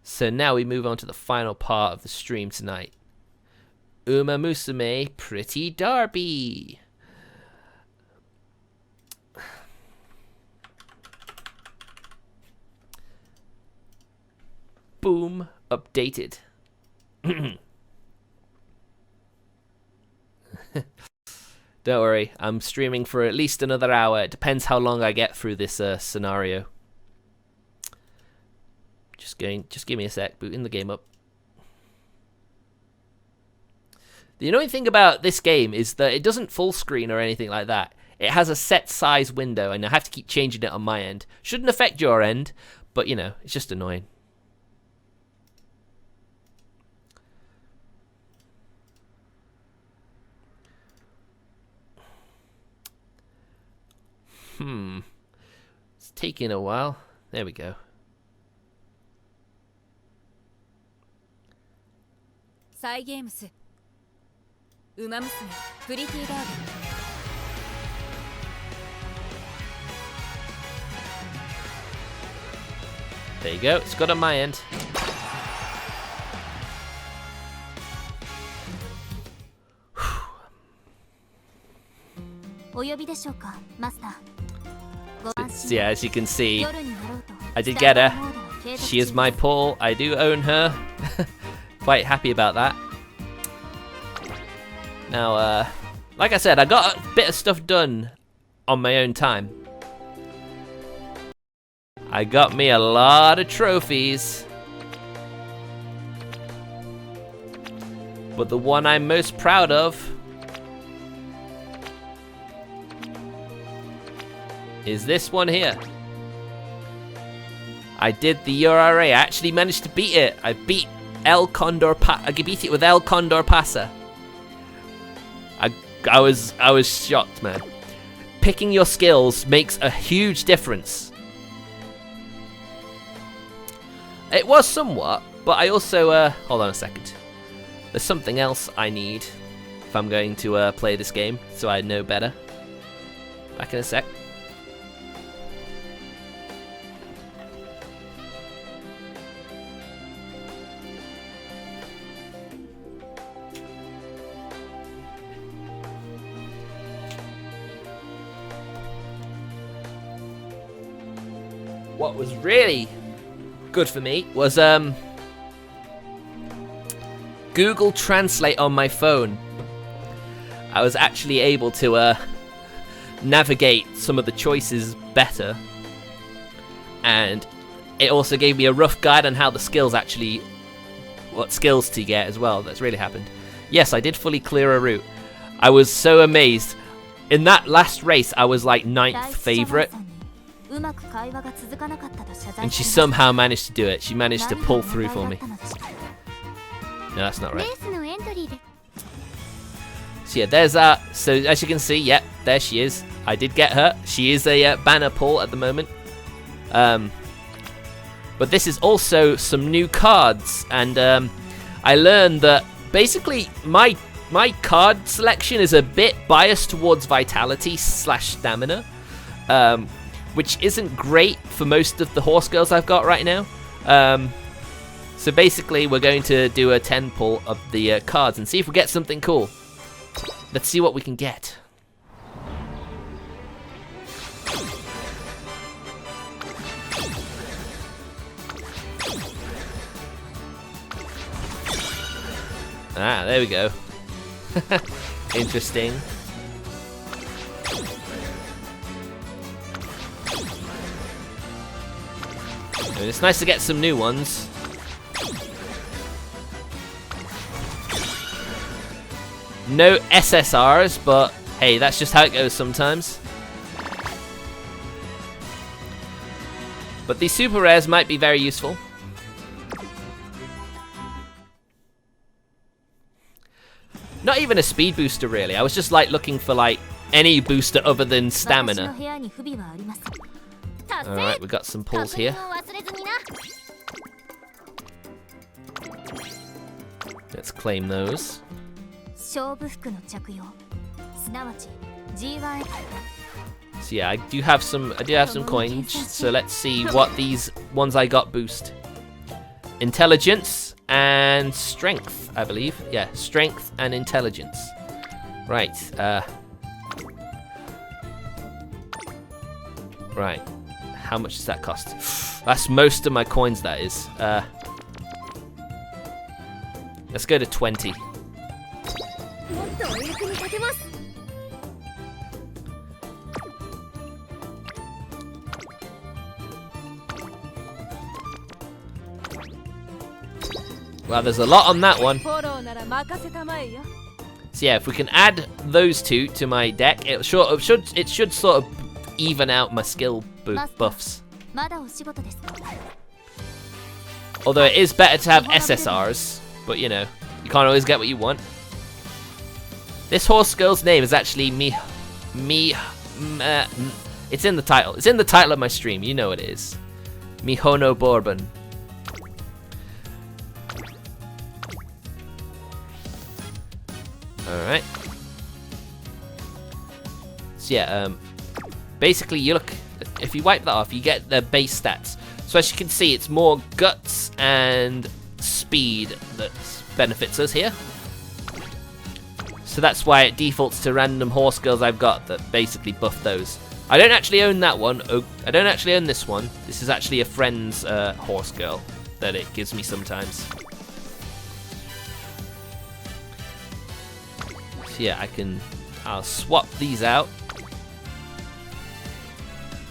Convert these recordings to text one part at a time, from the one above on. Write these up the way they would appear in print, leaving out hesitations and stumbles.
So now we move on to the final part of the stream tonight. Musume Pretty Derby. Boom, updated. Don't worry, I'm streaming for at least another hour. It depends how long I get through this scenario. Just give me a sec, booting the game up. The annoying thing about this game is that it doesn't full screen or anything like that. It has a set size window, and I have to keep changing it on my end. Shouldn't affect your end, but you know, it's just annoying. It's taking a while. There we go. There you go. It's good on my end. So yeah, as you can see, I did get her. She is my pull. I do own her. Quite happy about that. Now, like I said, I got a bit of stuff done on my own time. I got me a lot of trophies. But the one I'm most proud of is this one here. I did the URA. I actually managed to beat it. I beat I beat it with El Condor Pasa. I was shocked, man. Picking your skills makes a huge difference. It was somewhat, but I also hold on a second. There's something else I need if I'm going to play this game, so I know better. Back in a sec. What was really good for me was Google Translate on my phone. I was actually able to navigate some of the choices better, and it also gave me a rough guide on how the skills actually, what skills to get as well. That's really happened. Yes, I did fully clear a route. I was so amazed. In that last race, I was like 9th favorite. And she somehow managed to do it. She managed to pull through for me. No, that's not right. So yeah, there's that. So as you can see, yep, there she is. I did get her. She is a banner pull at the moment. But this is also some new cards. And I learned that basically my card selection is a bit biased towards vitality / stamina. Which isn't great for most of the horse girls I've got right now. So basically, we're going to do a 10 pull of the cards and see if we get something cool. Let's see what we can get. Ah, there we go. Interesting. And it's nice to get some new ones. No SSRs, but hey, that's just how it goes sometimes. But these super rares might be very useful. Not even a speed booster, really. I was just like looking for like any booster other than stamina. Alright, we got some pulls here. Let's claim those. So yeah, I do have some coins, so let's see what these ones I got boost. intelligence and strength, I believe. Yeah, strength and intelligence. Right. Right. How much does that cost? That's most of my coins, that is. Let's go to 20. Well, there's a lot on that one. So yeah, if we can add those two to my deck, it should sort of even out my skill buffs. Although it is better to have SSRs, but you know, you can't always get what you want. This horse girl's name is actually it's in the title. It's in the title of my stream. You know what it is. Mihono Bourban. Alright. So yeah, basically you look, if you wipe that off, you get the base stats. So as you can see, it's more guts and speed that benefits us here. So that's why it defaults to random horse girls I've got that basically buff those. I don't actually own that one. I don't actually own this one. This is actually a friend's horse girl that it gives me sometimes. So yeah, I'll swap these out.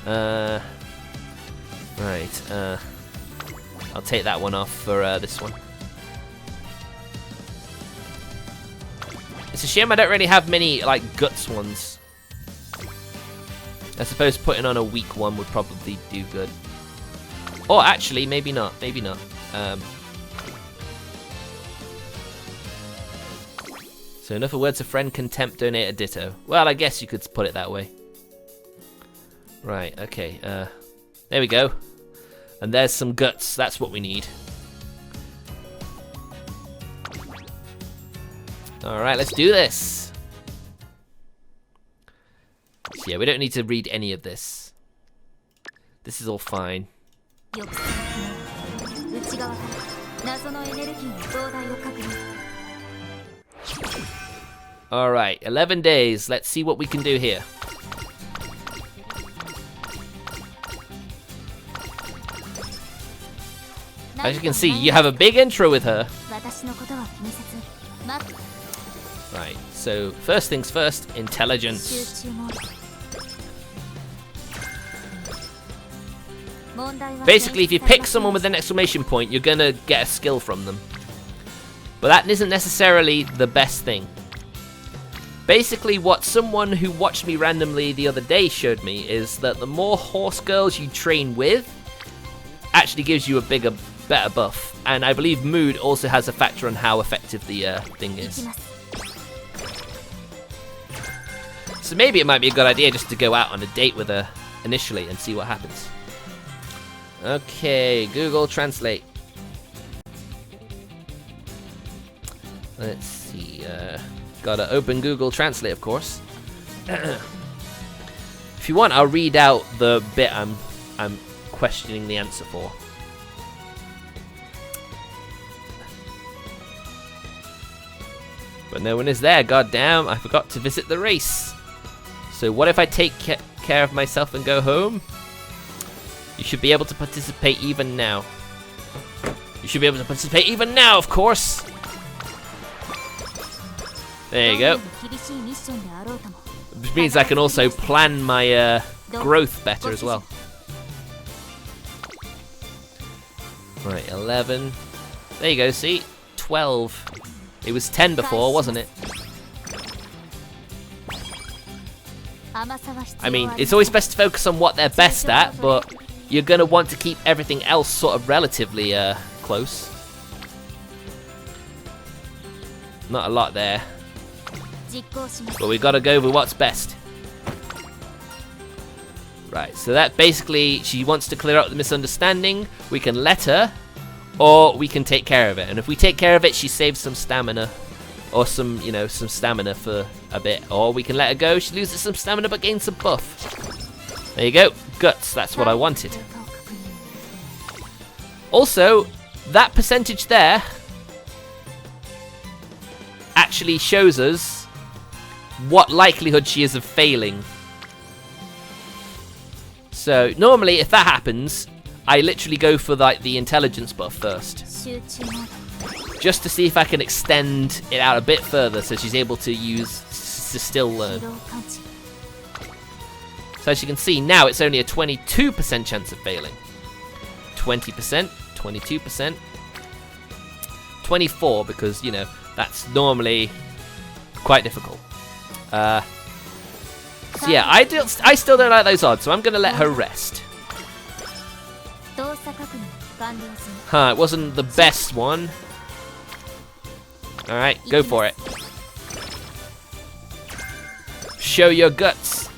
Right, I'll take that one off for this one. It's a shame I don't really have many like guts ones. I suppose putting on a weak one would probably do good. Or actually, maybe not. Maybe not. So in other words, a friend can tempt donate a ditto. Well, I guess you could put it that way. Right, okay. There we go. And there's some guts. That's what we need. Alright, let's do this. So yeah, we don't need to read any of this. This is all fine. Alright, 11 days. Let's see what we can do here. As you can see, you have a big intro with her. Right, so first things first, intelligence. Basically, if you pick someone with an exclamation point, you're gonna get a skill from them. But that isn't necessarily the best thing. Basically, what someone who watched me randomly the other day showed me is that the more horse girls you train with actually gives you a better buff. And I believe mood also has a factor on how effective the thing is. So maybe it might be a good idea just to go out on a date with her initially and see what happens. Okay, Google Translate. Let's see, gotta open Google Translate, of course. If you want, I'll read out the bit I'm questioning the answer for. But no one is there, goddamn, I forgot to visit the race. So what if I take care of myself and go home? You should be able to participate even now. You should be able to participate even now, of course! There you go. Which means I can also plan my growth better as well. Right, 11. There you go, see? 12. It was 10 before, wasn't it? I mean, it's always best to focus on what they're best at, but you're going to want to keep everything else sort of relatively close. Not a lot there. But we got to go with what's best. Right, so that basically, she wants to clear up the misunderstanding. We can let her, or we can take care of it. And if we take care of it, she saves some stamina. Or some, you know, some stamina for a bit. Or we can let her go, she loses some stamina but gains some buff. There you go, guts, that's what I wanted. Also, that percentage there actually shows us what likelihood she is of failing. So normally if that happens, I literally go for like the intelligence buff first, just to see if I can extend it out a bit further so she's able to still learn. So as you can see now, it's only a 22% chance of failing. 20%, 22%, 24 because, you know, that's normally quite difficult. So yeah, I still don't like those odds, so I'm going to let her rest. It wasn't the best one. Alright, go for it. Show your guts.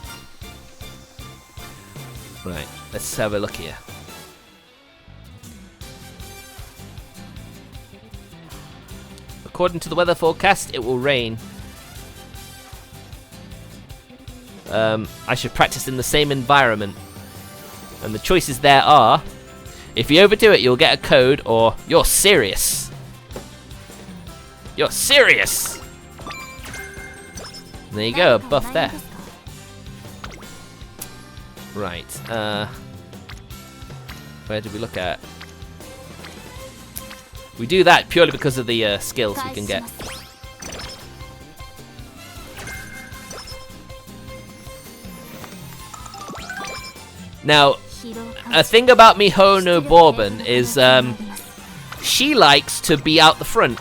Right, let's have a look here. According to the weather forecast, it will rain. I should practice in the same environment. And the choices there are, if you overdo it, you'll get a code, or you're serious. You're serious! There you go, a buff there. Right, where did we look at? We do that purely because of the skills we can get. Now, a thing about Mihono Bourban is she likes to be out the front.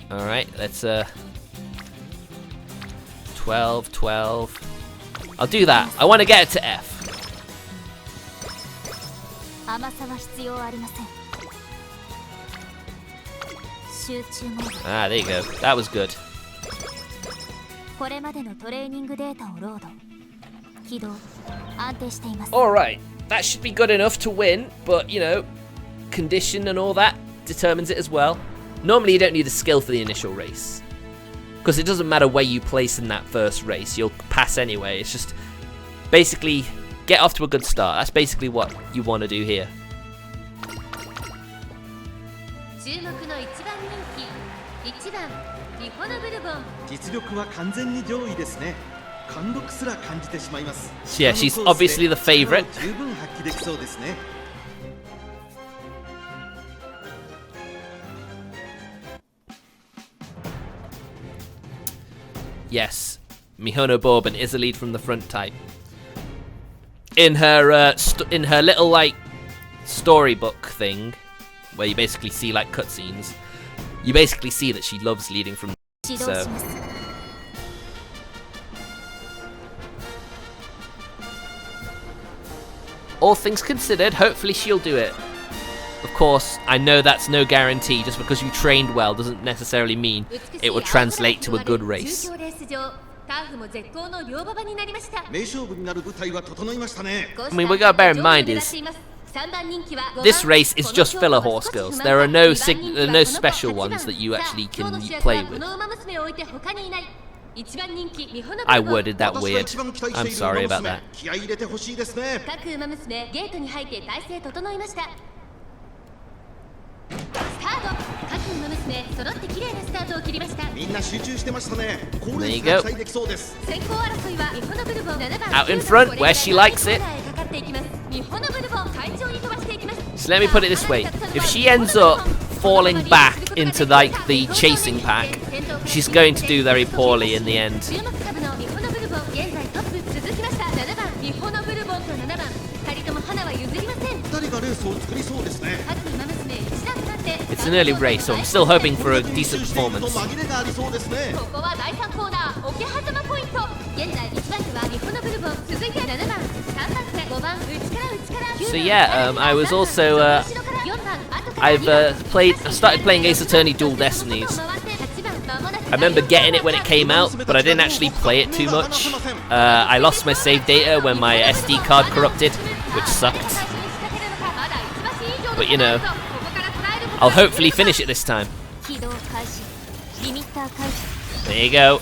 Alright, let's 12, 12. I'll do that. I want to get it to F. Ah, there you go. That was good. Alright, that should be good enough to win, but you know, condition and all that determines it as well. Normally you don't need a skill for the initial race, because it doesn't matter where you place in that first race, you'll pass anyway. It's just basically get off to a good start. That's basically what you want to do here. So yeah, she's obviously the favorite. Yes, Mihono Bourban is a lead from the front type. In her little like storybook thing, where you basically see like cutscenes, you basically see that she loves leading from. So. All things considered, hopefully she'll do it. Of course, I know that's no guarantee. Just because you trained well doesn't necessarily mean it will translate to a good race. I mean, we gotta bear in mind is this race is just filler horse girls. There are no special ones that you actually can play with. I worded that weird. I'm sorry about that. There you go. Out in front, where she likes it. So let me put it this way. If she ends up falling back into like the chasing pack, she's going to do very poorly in the end. It's an early race, so I'm still hoping for a decent performance. So yeah, I was also I've started playing Ace Attorney Dual Destinies. I remember getting it when it came out, but I didn't actually play it too much. I lost my save data when my SD card corrupted, which sucked. But you know, I'll hopefully finish it this time. There you go.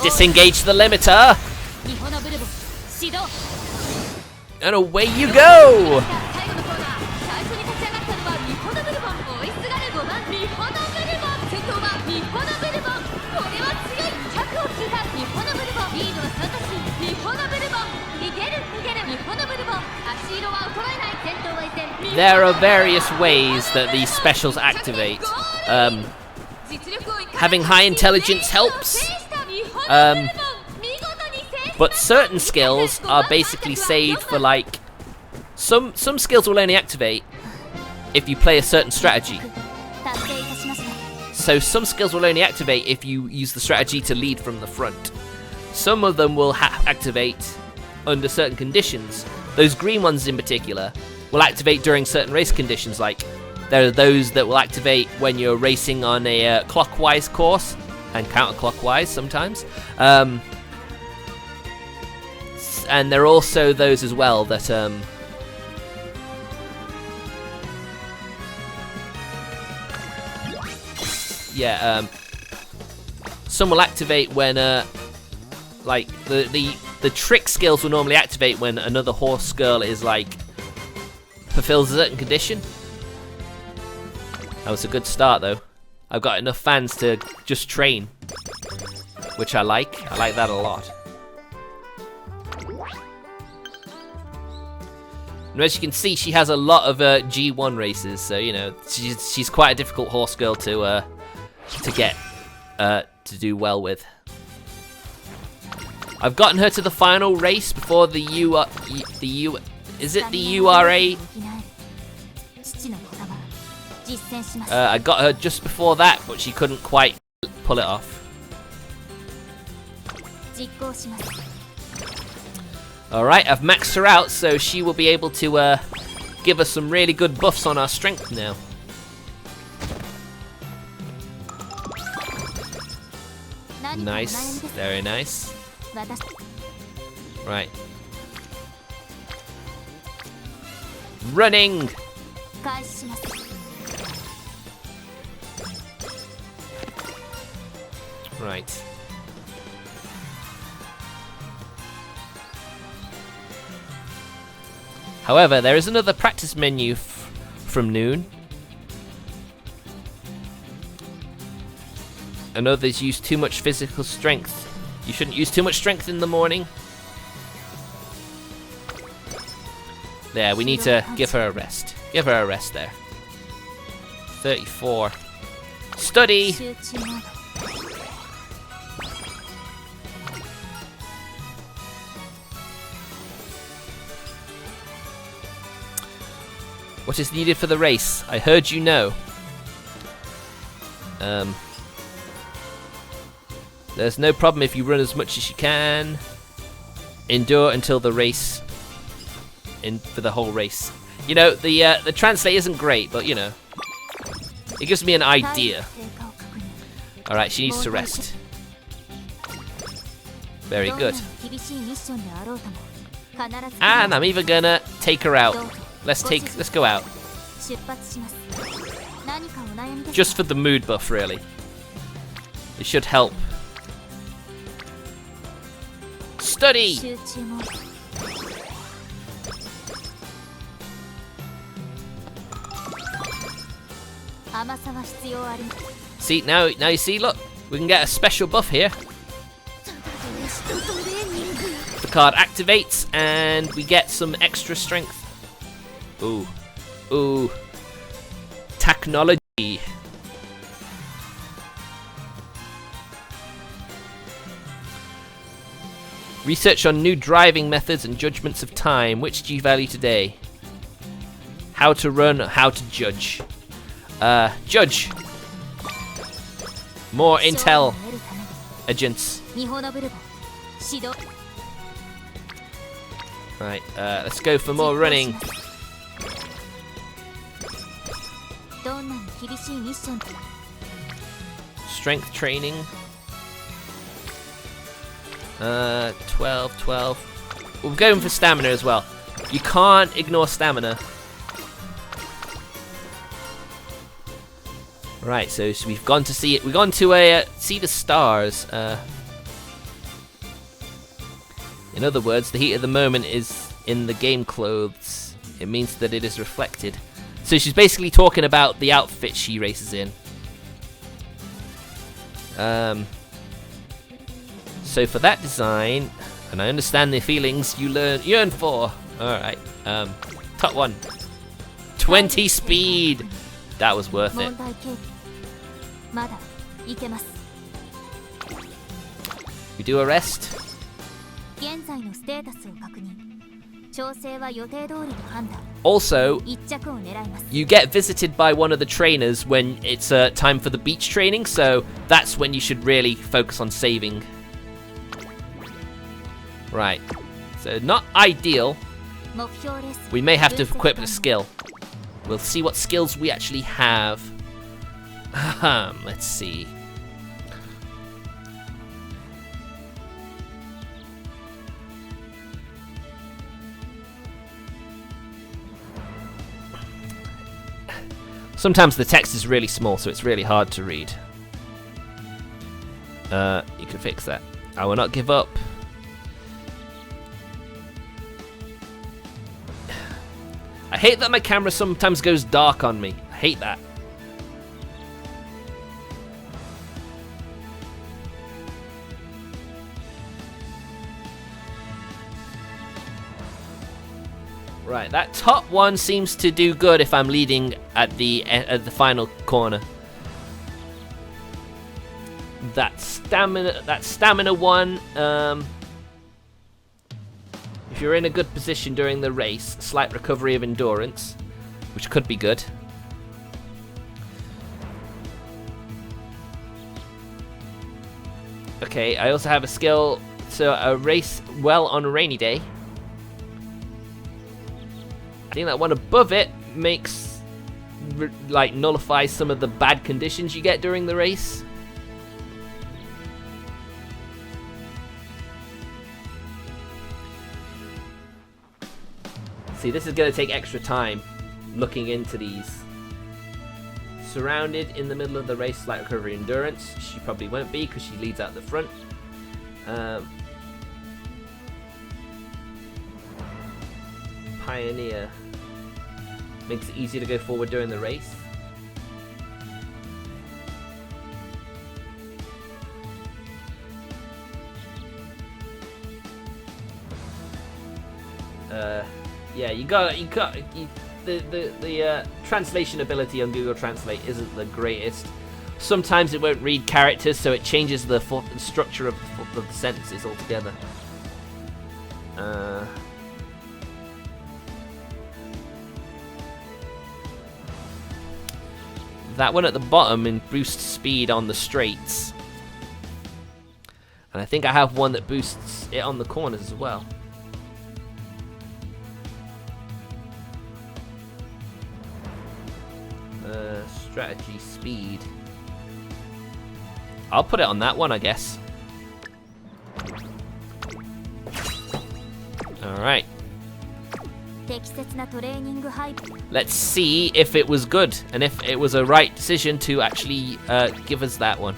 Disengage the limiter. And away you go! There are various ways that these specials activate. Having high intelligence helps. But certain skills are basically saved for, like, some skills will only activate if you play a certain strategy. So some skills will only activate if you use the strategy to lead from the front. Some of them will activate under certain conditions. Those green ones in particular will activate during certain race conditions. Like, there are those that will activate when you're racing on a clockwise course and counterclockwise sometimes. And there are also those as well that some will activate when like the trick skills will normally activate when another horse girl is like fulfills a certain condition. That was a good start though. I've got enough fans to just train, which I like. I like that a lot. And as you can see, she has a lot of G1 races, so you know she's quite a difficult horse girl to get to do well with. I've gotten her to the final race before the URA? I got her just before that, but she couldn't quite pull it off. Alright, I've maxed her out, so she will be able to give us some really good buffs on our strength now. Nice, very nice. Right. Running! Right. However, there is another practice menu from noon. And others use too much physical strength. You shouldn't use too much strength in the morning. There, we need to give her a rest. Give her a rest there. 34. Study! What is needed for the race? I heard you know. There's no problem if you run as much as you can. Endure until the race. For the whole race. You know, the translate isn't great, but you know, it gives me an idea. All right, she needs to rest. Very good. And I'm even gonna take her out. Let's go out. Just for the mood buff, really. It should help. Study! See, now you see, look, we can get a special buff here. The card activates and we get some extra strength. Ooh. Ooh. Technology. Research on new driving methods and judgments of time. Which do you value today? How to run, how to judge. Judge. More intel. Agents. Right, let's go for more running. Strength training. 12. We're going for stamina as well. You can't ignore stamina. Right, so we've gone to see it. We've gone to see the stars. In other words, the heat of the moment is in the game clothes. It means that it is reflected. So she's basically talking about the outfit she races in. So for that design, and I understand the feelings you yearn for. Alright, top one. 20 speed! That was worth it. We do a rest. Also, you get visited by one of the trainers when it's time for the beach training, so that's when you should really focus on saving. Right, so not ideal. We may have to equip a skill. We'll see what skills we actually have. Let's see. Sometimes the text is really small, so it's really hard to read. You can fix that. I will not give up. I hate that my camera sometimes goes dark on me. I hate that. Right, that top one seems to do good if I'm leading at the final corner. That stamina one, if you're in a good position during the race, slight recovery of endurance, which could be good. Okay, I also have a skill to race well on a rainy day. I think that one above it makes, like, nullifies some of the bad conditions you get during the race. See, this is going to take extra time looking into these. Surrounded in the middle of the race, slight recovery endurance. She probably won't be because she leads out the front. Pioneer. Makes it easier to go forward during the race. Yeah, the translation ability on Google Translate isn't the greatest. Sometimes it won't read characters, so it changes the structure of the sentences altogether. That one at the bottom boosts speed on the straights. And I think I have one that boosts it on the corners as well. Strategy speed. I'll put it on that one, I guess. Alright. Let's see if it was good and if it was a right decision to actually give us that one.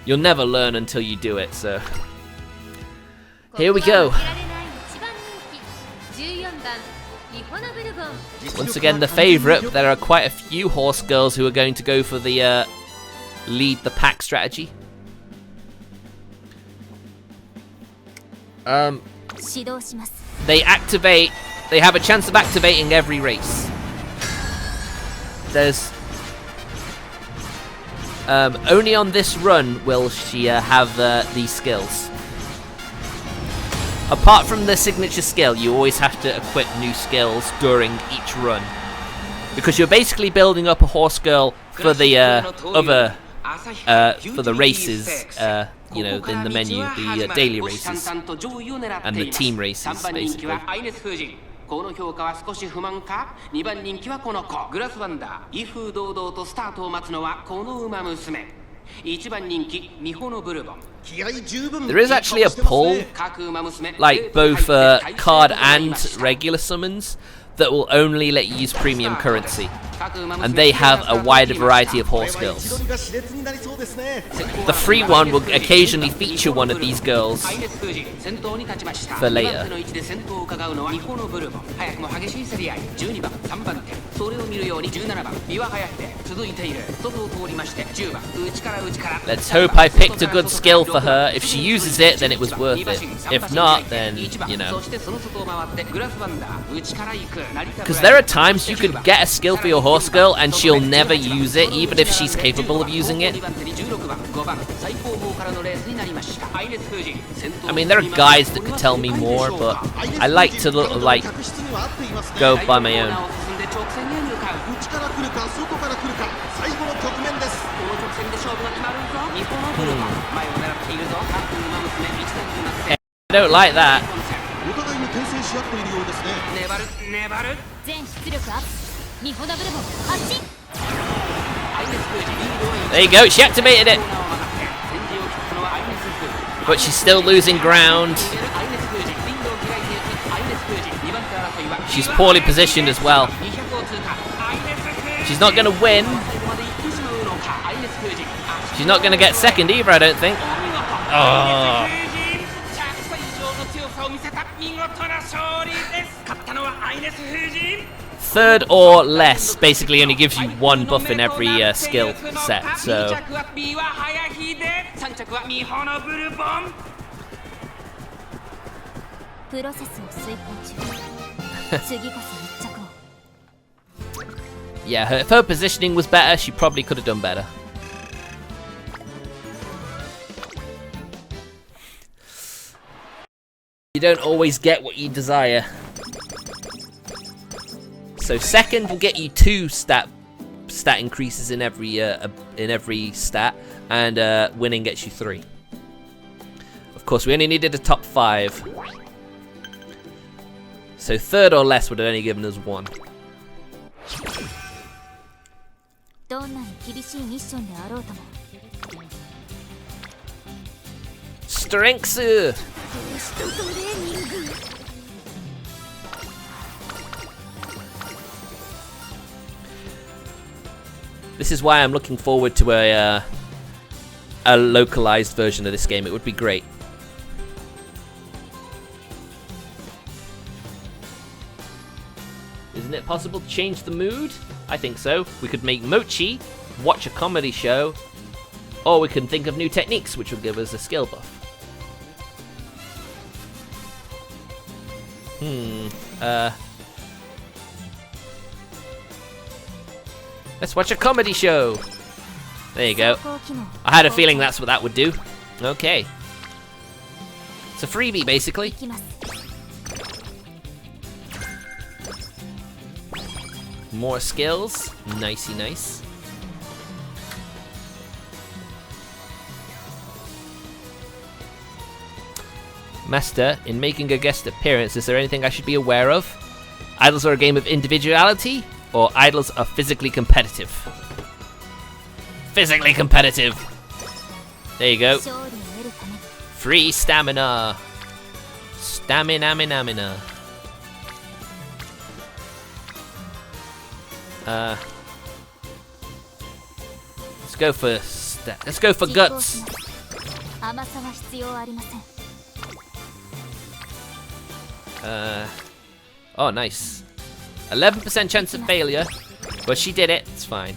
You'll never learn until you do it, so here we go. Once again, the favourite. There are quite a few horse girls who are going to go for the lead the pack strategy. They activate. They have a chance of activating every race. There's only on this run will she have these skills. Apart from the signature skill, you always have to equip new skills during each run, because you're basically building up a horse girl for the for the races. You know, in the menu, the daily races and the team races, basically. この評価は少し不満か。2番人気はこの子グラスワンダー。威風堂々とスタートを待つのはこの馬娘。1番人気ミホノブルボン。 There is actually a pull, like both card and regular summons. that will only let you use premium currency. And they have a wider variety of horse girls. The free one will occasionally feature one of these girls for later. Let's hope I picked a good skill for her. If she uses it, then it was worth it. If not, then, you know. Because there are times you could get a skill for your horse girl and she'll never use it, even if she's capable of using it. I mean, there are guys that could tell me more, but I like to go by my own. I don't like that. There you go, she activated it. But she's still losing ground. She's poorly positioned as well. She's not going to win. She's not going to get second either, I don't think. Oh. Third or less basically only gives you one buff in every skill set, so... Yeah, if her positioning was better, she probably could have done better. You don't always get what you desire. So second will get you 2 stat increases in every stat, and winning gets you 3. Of course, we only needed a top 5. So third or less would have only given us 1. Strengths. This is why I'm looking forward to a localized version of this game. It would be great. Isn't it possible to change the mood? I think so. We could make mochi, watch a comedy show, or we can think of new techniques which will give us a skill buff. Let's watch a comedy show. There you go. I had a feeling that's what that would do. Okay. It's a freebie, basically. More skills. Nicey nice. Master, in making a guest appearance, is there anything I should be aware of? Idols are a game of individuality, or idols are physically competitive? Physically competitive! There you go. Free stamina! Stamina-mina-mina. Let's go for guts. Oh, nice. 11% chance of failure, but she did it. It's fine.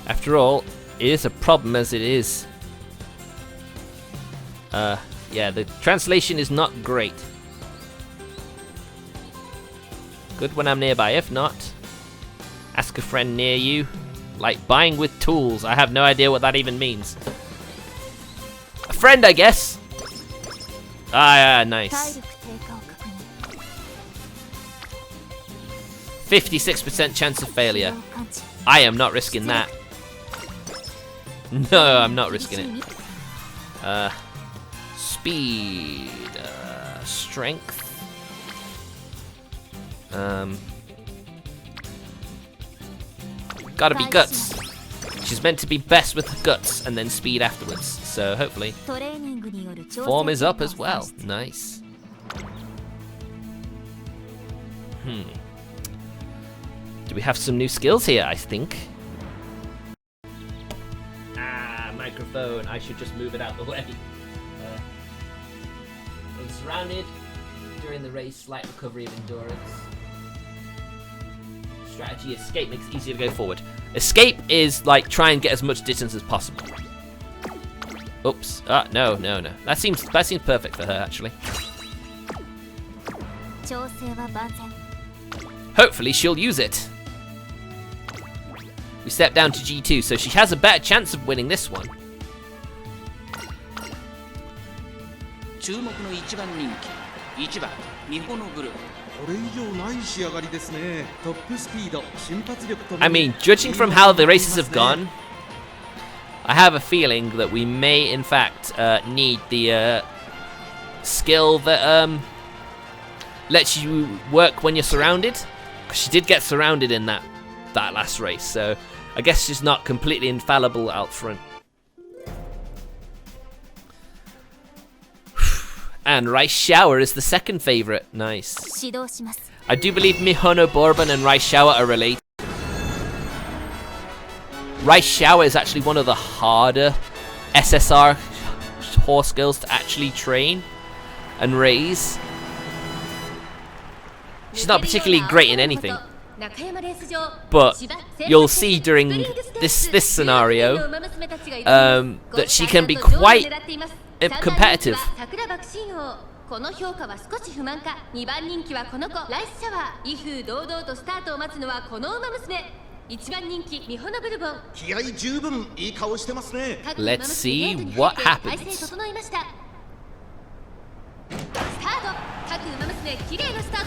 After all, it is a problem as it is. Yeah, the translation is not great. Good when I'm nearby. If not, ask a friend near you. Like buying with tools. I have no idea what that even means. A friend, I guess. Ah, yeah, nice. 56% chance of failure. I am not risking that. No, I'm not risking it. Speed, strength. Gotta be guts. she's meant to be best with guts and then speed afterwards. So hopefully, form is up as well. Nice. Do we have some new skills here? I think. Microphone. I should just move it out the way. When surrounded during the race, slight recovery of endurance. Strategy: escape makes it easier to go forward. Escape is like try and get as much distance as possible. Oops. No. That seems perfect for her actually. Hopefully she'll use it. We step down to G2, so she has a better chance of winning this one. I mean, judging from how the races have gone, I have a feeling that we may, in fact, need the skill that lets you work when you're surrounded. Because she did get surrounded in that last race, so I guess she's not completely infallible out front. And Rice Shower is the second favourite. Nice. I do believe Mihono Bourban and Rice Shower are related. Rice Shower is actually one of the harder SSR horse skills to actually train and raise. She's not particularly great in anything, but you'll see during this scenario that she can be quite competitive. Let's see what happens.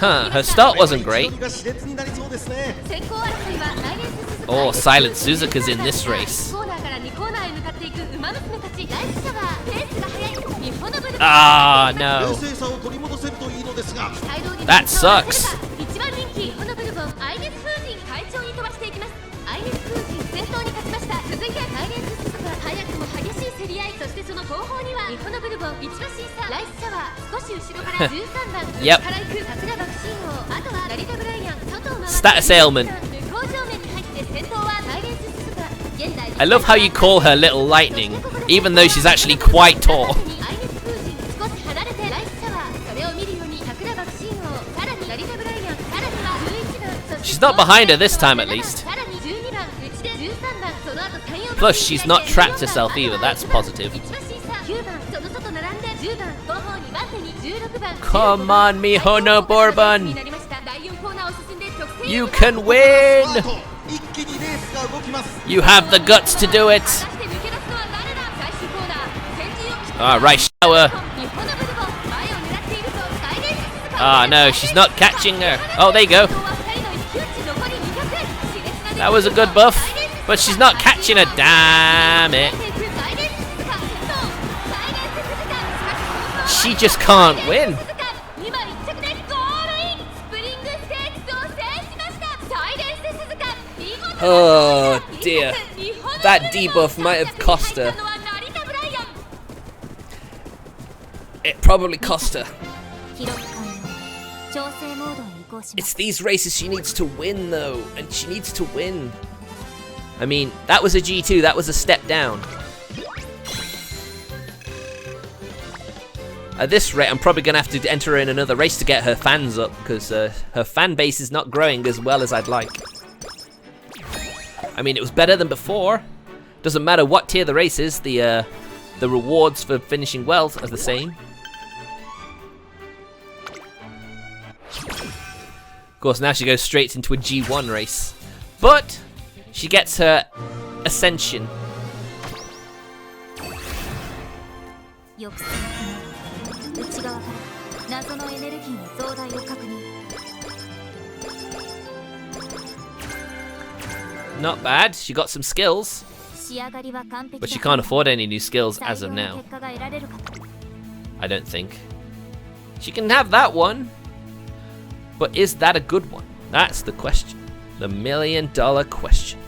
Her start wasn't great. Oh, Silent Suzuka's in this race. Ah, no. That sucks. Yep. Status ailment. I love how you call her Little Lightning, even though she's actually quite tall. She's not behind her this time, at least. Plus, she's not trapped herself either. That's positive. Come on, Mihono Bourban! You can win! You have the guts to do it! Right shower! No, she's not catching her. Oh, there you go. That was a good buff, but she's not catching her. Damn it. She just can't win. Oh dear. That debuff might have cost her. It probably cost her. It's these races she needs to win though, and she needs to win. I mean, that was a G2, that was a step down. At this rate, I'm probably going to have to enter her in another race to get her fans up, because her fan base is not growing as well as I'd like. I mean, it was better than before. Doesn't matter what tier the race is, the rewards for finishing well are the same. Of course, now she goes straight into a G1 race. But she gets her ascension. Not bad, she got some skills. But she can't afford any new skills as of now. I don't think. She can have that one. But is that a good one? That's the question. The $1 million question.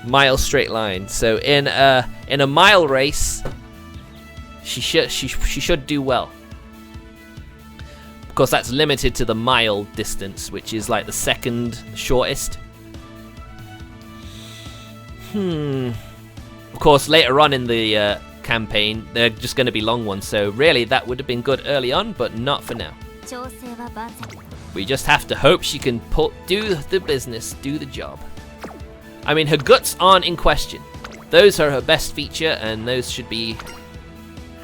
Mile straight line. So in a mile race, she should do well. Of course, that's limited to the mile distance, which is like the second shortest. Of course, later on in the campaign, they're just going to be long ones. So really, that would have been good early on, but not for now. We just have to hope she can do the business, do the job. I mean, her guts aren't in question. Those are her best feature, and those should be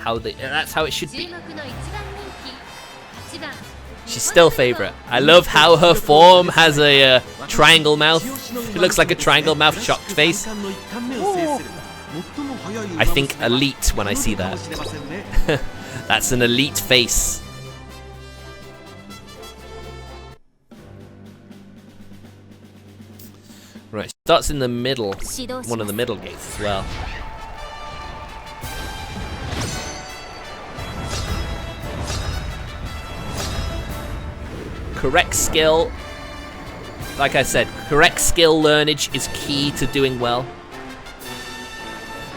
that's how it should be. She's still favorite. I love how her form has a triangle mouth. It looks like a triangle mouth shocked face. I think elite when I see that. That's an elite face. Right, starts in the middle, one of the middle gates as well. Correct skill, like I said, correct skill learnage is key to doing well.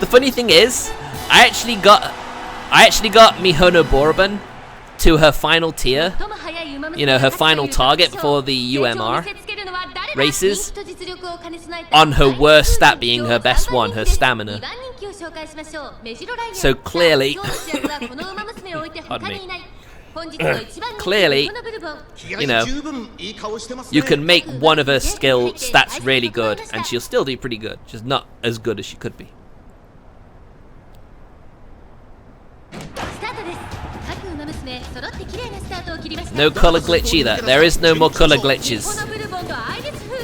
The funny thing is, I actually got Mihono Bourban to her final tier, you know, her final target for the UMR races, on her worst stat being her best one, her stamina. So clearly, pardon me. Clearly, you know, you can make one of her skill stats really good, and she'll still do pretty good, just not as good as she could be. No color glitch either. There is no more color glitches.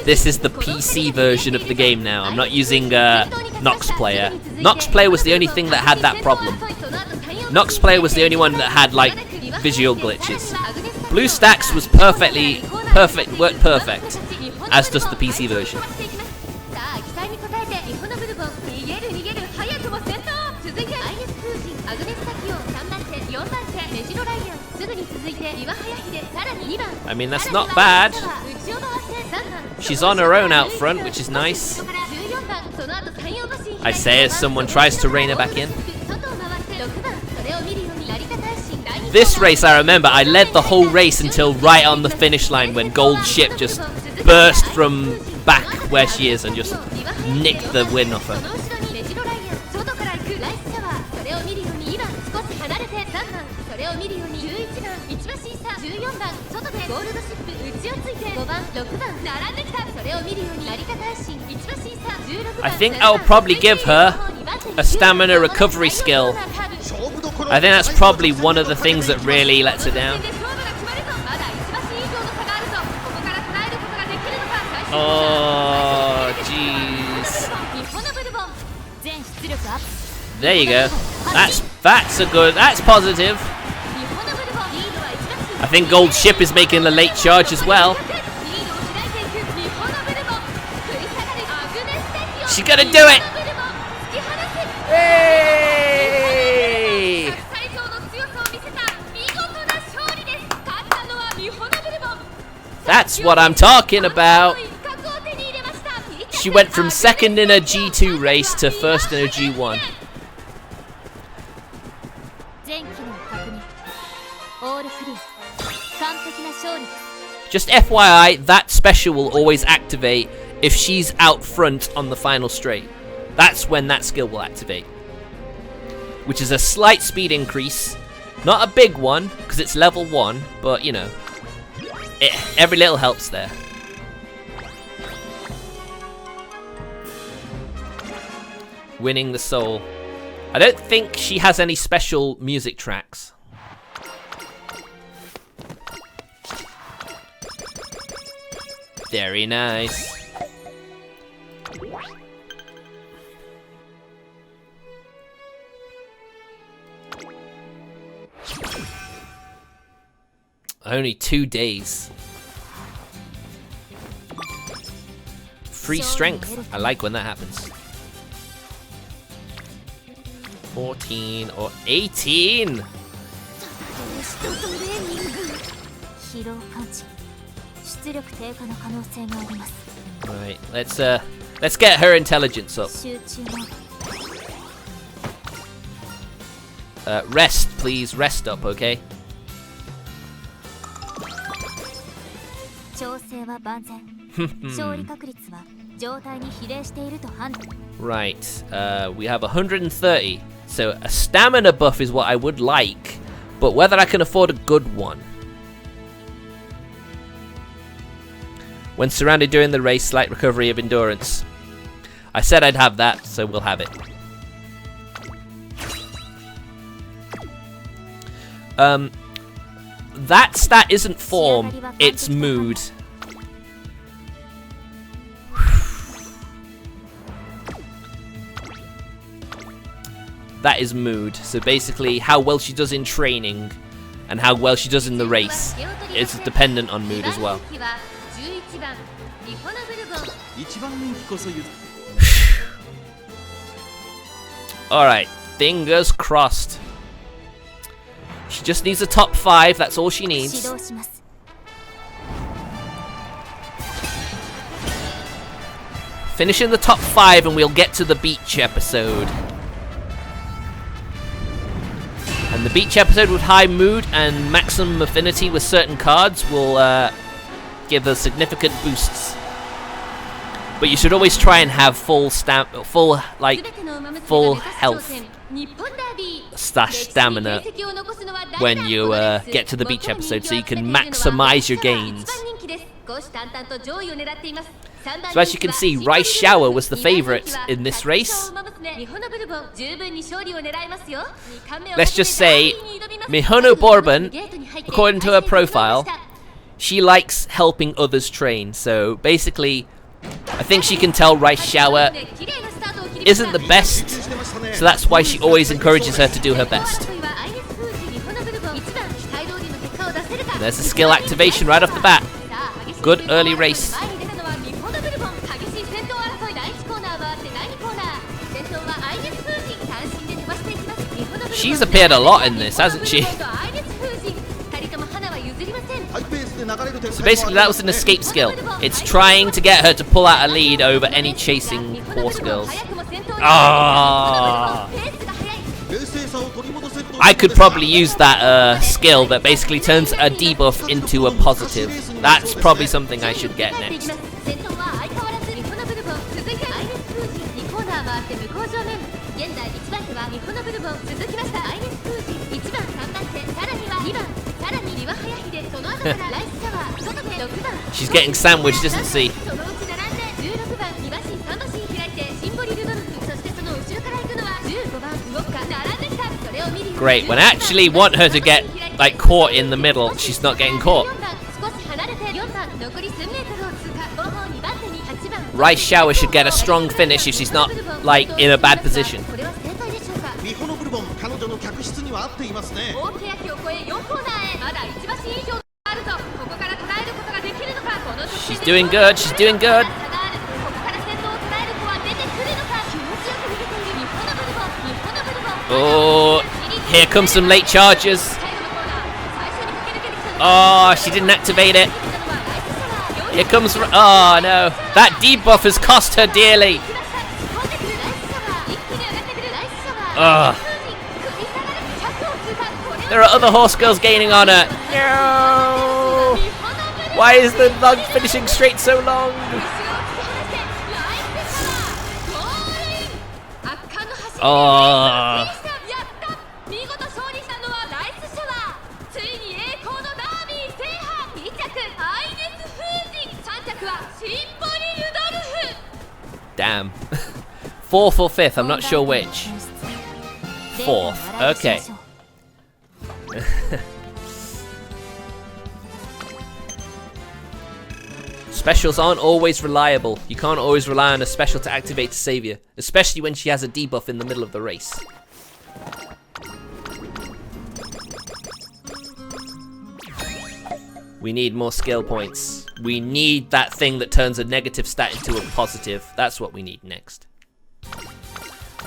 This is the PC version of the game now. I'm not using Nox Player. Nox Player was the only thing that had that problem. Nox Player was the only one that had like visual glitches. BlueStacks was worked perfect, as does the PC version. I mean, that's not bad. She's on her own out front, which is nice. I say as someone tries to rein her back in. This race, I remember, I led the whole race until right on the finish line when Gold Ship just burst from back where she is and just nicked the win off her. I think I'll probably give her a stamina recovery skill. I think that's probably one of the things that really lets her down. Oh, jeez. There you go. That's positive. I think Gold Ship is making a late charge as well. She's gonna do it! Hey! That's what I'm talking about. She went from second in a G2 race to first in a G1. Just FYI, that special will always activate if she's out front on the final straight. That's when that skill will activate. Which is a slight speed increase. Not a big one, because it's level 1, but you know, every little helps there. Winning the soul. I don't think she has any special music tracks. Very nice. Only 2 days. Free strength. I like when that happens. 14 or 18. Right, let's get her intelligence up. Rest, please. Rest up, okay? Right, we have 130. So a stamina buff is what I would like, but whether I can afford a good one. When surrounded during the race, slight recovery of endurance. I said I'd have that, so we'll have it. That stat isn't form, it's mood. That is mood. So basically, how well she does in training and how well she does in the race is dependent on mood as well. Alright, fingers crossed. She just needs a top 5, that's all she needs. Finish in the top 5 and we'll get to the beach episode. And the beach episode with high mood and maximum affinity with certain cards will give us significant boosts. But you should always try and have full health / stamina when you get to the beach episode, so you can maximize your gains. So as you can see, Rice Shower was the favorite in this race. Let's just say, Mihono Bourban, according to her profile, she likes helping others train. So basically, I think she can tell Rice Shower isn't the best, so that's why she always encourages her to do her best. And there's a skill activation right off the bat. Good early race. She's appeared a lot in this, hasn't she? So basically that was an escape skill. It's trying to get her to pull out a lead over any chasing horse girls. Ah! I could probably use that skill that basically turns a debuff into a positive. That's probably something I should get next. She's getting sandwiched, isn't she? Great, when I actually want her to get like caught in the middle, she's not getting caught. Rice Shower should get a strong finish if she's not like in a bad position. She's doing good, she's doing good. Oh, here comes some late charges. Oh, she didn't activate it. Here comes, oh no. That debuff has cost her dearly. There are other horse girls gaining on her. No! Why is the log finishing straight so long? Oh. Damn. 4th or 5th, I'm not sure which. 4th, okay. Specials aren't always reliable. You can't always rely on a special to activate to save you, especially when she has a debuff in the middle of the race. We need more skill points. We need that thing that turns a negative stat into a positive. That's what we need next.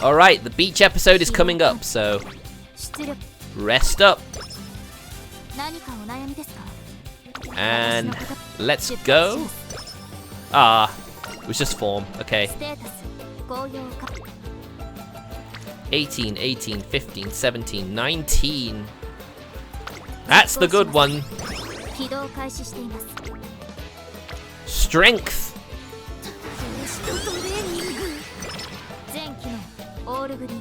Alright, the beach episode is coming up, so rest up. And let's go. Ah, it was just form. Okay. 18, 18, 15, 17, 19. That's the good one. Strength.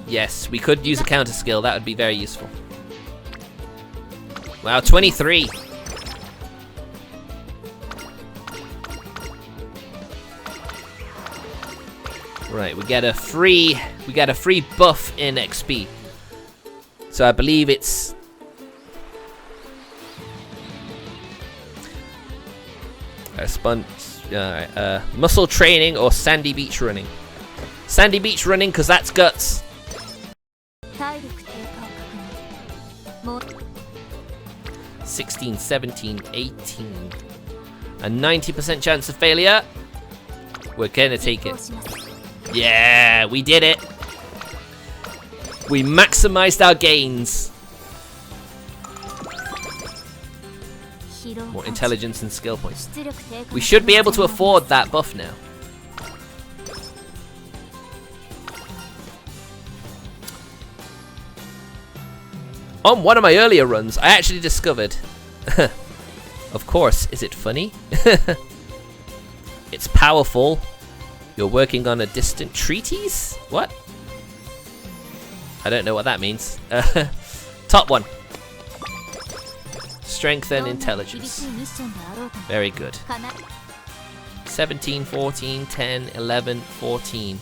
Yes, we could use a counter skill. That would be very useful. Wow, 23. Right, we get a free buff in XP. So I believe it's muscle training or sandy beach running. Sandy beach running because that's guts. 16, 17, 18. A 90% chance of failure. We're gonna take it. Yeah, we did it. We maximized our gains. More intelligence and skill points. We should be able to afford that buff now. On one of my earlier runs, I actually discovered... Of course, is it funny? It's powerful. You're working on a distant treatise? What? I don't know what that means. Top one. Strength and intelligence. Very good. 17, 14, 10, 11, 14.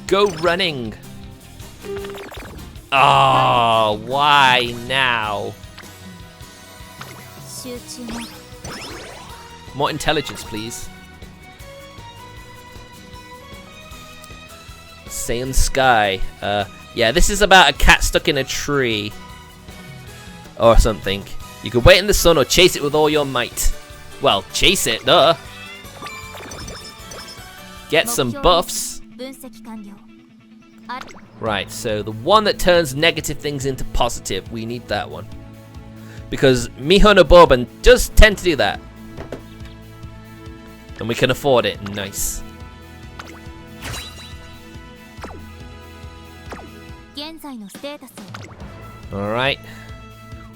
Go running. Oh, why now? More intelligence, please. Saiyan Sky. Yeah, this is about a cat stuck in a tree. Or something. You could wait in the sun or chase it with all your might. Well, chase it, duh. Get some buffs. Right, so the one that turns negative things into positive, we need that one. Because Mihono Bourban does tend to do that. And we can afford it. Nice. Alright.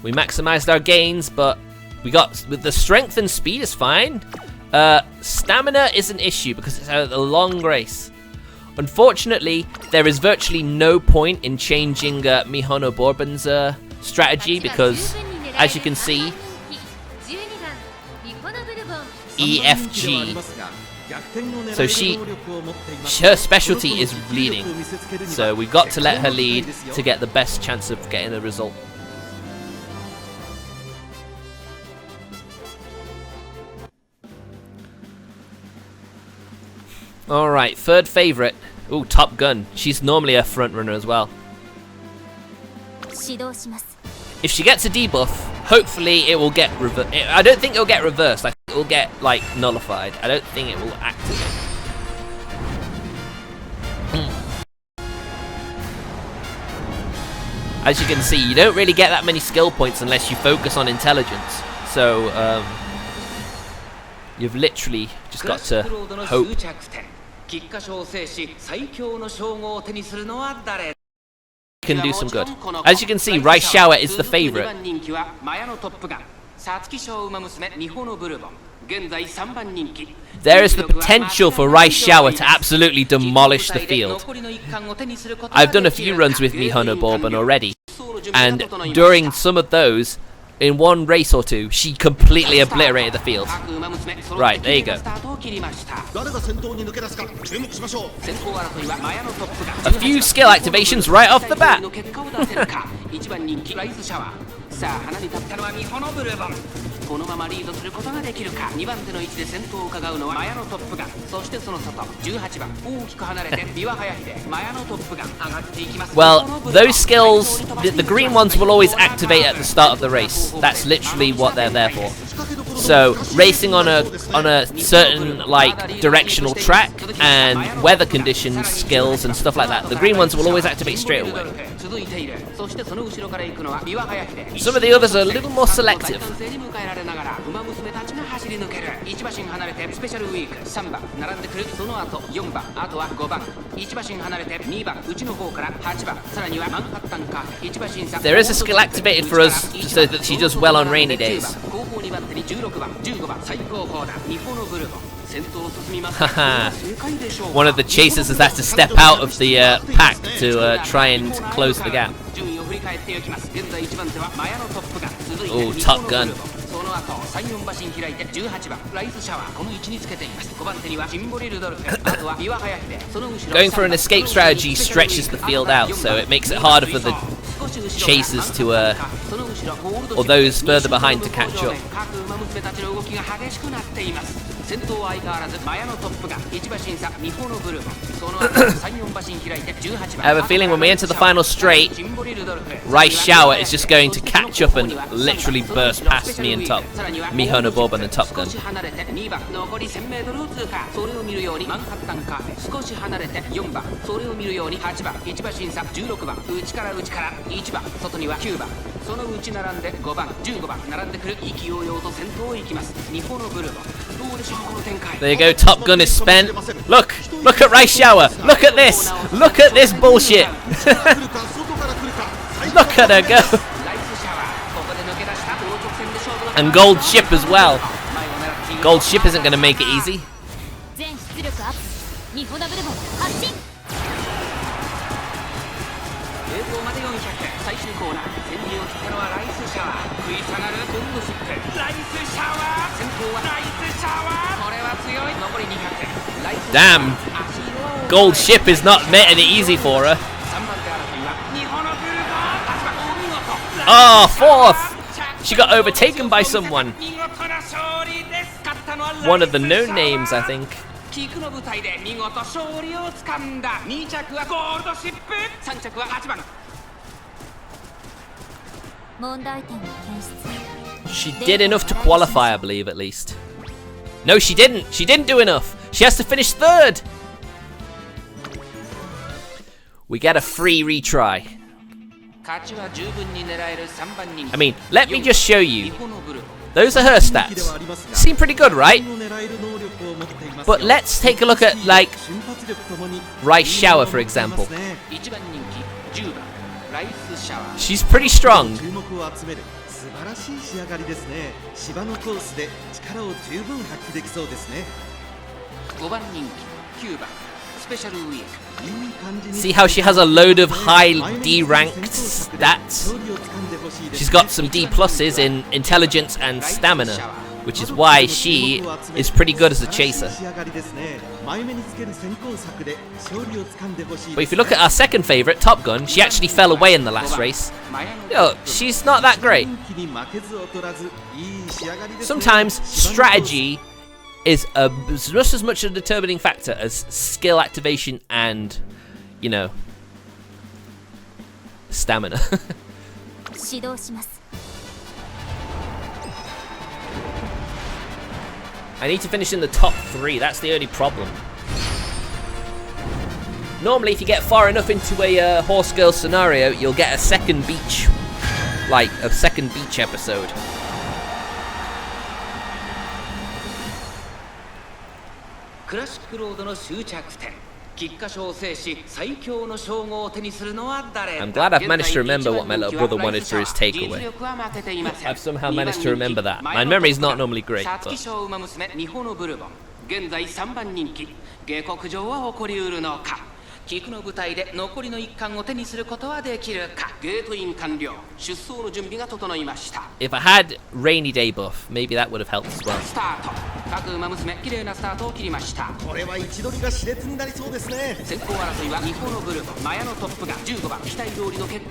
We maximized our gains, but we got with the strength and speed is fine. Stamina is an issue because it's a long race. Unfortunately, there is virtually no point in changing Mihono Bourban's strategy because, as you can see, EFG. So her specialty is leading. So we've got to let her lead to get the best chance of getting the result. Alright, third favorite. Ooh, Top Gun. She's normally a front runner as well. If she gets a debuff, hopefully it will get reversed. I don't think it'll get reversed. Like it will get like nullified. I don't think it will activate. As you can see, you don't really get that many skill points unless you focus on intelligence. So you've literally just got to hope. Can do some good. As you can see, Rice Shower is the favorite. There is the potential for Rice Shower to absolutely demolish the field. I've done a few runs with Mihono Bourban already, and during some of those, in one race or two, she completely obliterated the field. Right, there you go. A few skill activations right off the bat. Well, those skills, the green ones will always activate at the start of the race. That's literally what they're there for. So racing on a certain like directional track and weather conditions, skills and stuff like that, the green ones will always activate straight away. Some of the others are a little more selective. There is a skill activated for us so that she does well on rainy days. Haha. One of the chasers has had to step out of the pack to try and close the gap. Oh, Top Gun. Going for an escape strategy stretches the field out, so it makes it harder for the chasers to, or those further behind to catch up. I have a feeling when we enter the final straight, Rice Shower is just going to catch up and literally burst past me and Mihono Bourban and Top Gun. There you go, Top Gun is spent. Look at Rice Shower. Look at this bullshit. Look at her go. And Gold Ship as well. Gold Ship isn't going to make it easy. Damn, Gold Ship is not making it easy for her. Oh, fourth! She got overtaken by someone. One of the known names, I think. She did enough to qualify, I believe, at least. No, she didn't. She didn't do enough. She has to finish third. We get a free retry. I mean, let me just show you. Those are her stats. Seem pretty good, right? But let's take a look at, like, Rice Shower, for example. She's pretty strong. See how she has a load of high D-ranked stats? She's got some D pluses in intelligence and stamina, which is why she is pretty good as a chaser. But if you look at our second favourite, Top Gun, she actually fell away in the last race. Yo, she's not that great. Sometimes strategy is just as much a determining factor as skill activation and, you know, stamina. I need to finish in the top 3, that's the only problem. Normally if you get far enough into a horse girl scenario, you'll get a second beach, like a second beach episode. I'm glad I've managed to remember what my little brother wanted for his takeaway. I've somehow managed to remember that. My memory's not normally great, but... If I had rainy day buff, maybe that would have helped as well.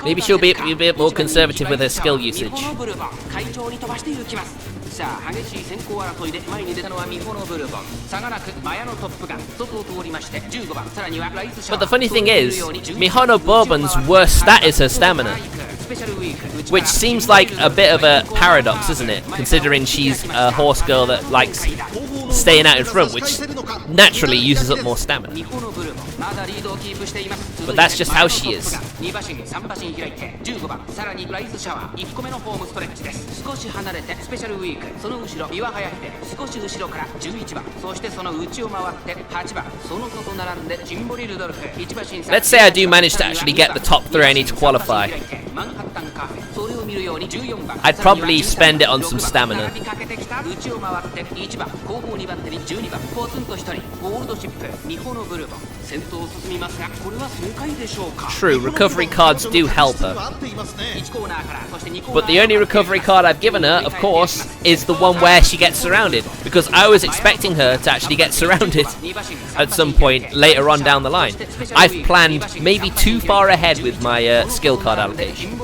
Maybe she'll be a bit more conservative with her skill usage. But the funny thing is, Mihono Bourban's worst stat is her stamina. Which seems like a bit of a paradox, isn't it? Considering she's a horse girl that likes staying out in front, which naturally uses up more stamina. But that's just how she is. Let's say I do manage to actually get the top 3 I need to qualify. I'd probably spend it on some stamina. True, recovery cards do help her. But the only recovery card I've given her, of course, is the one where she gets surrounded. Because I was expecting her to actually get surrounded at some point later on down the line. I've planned maybe too far ahead with my skill card allocation.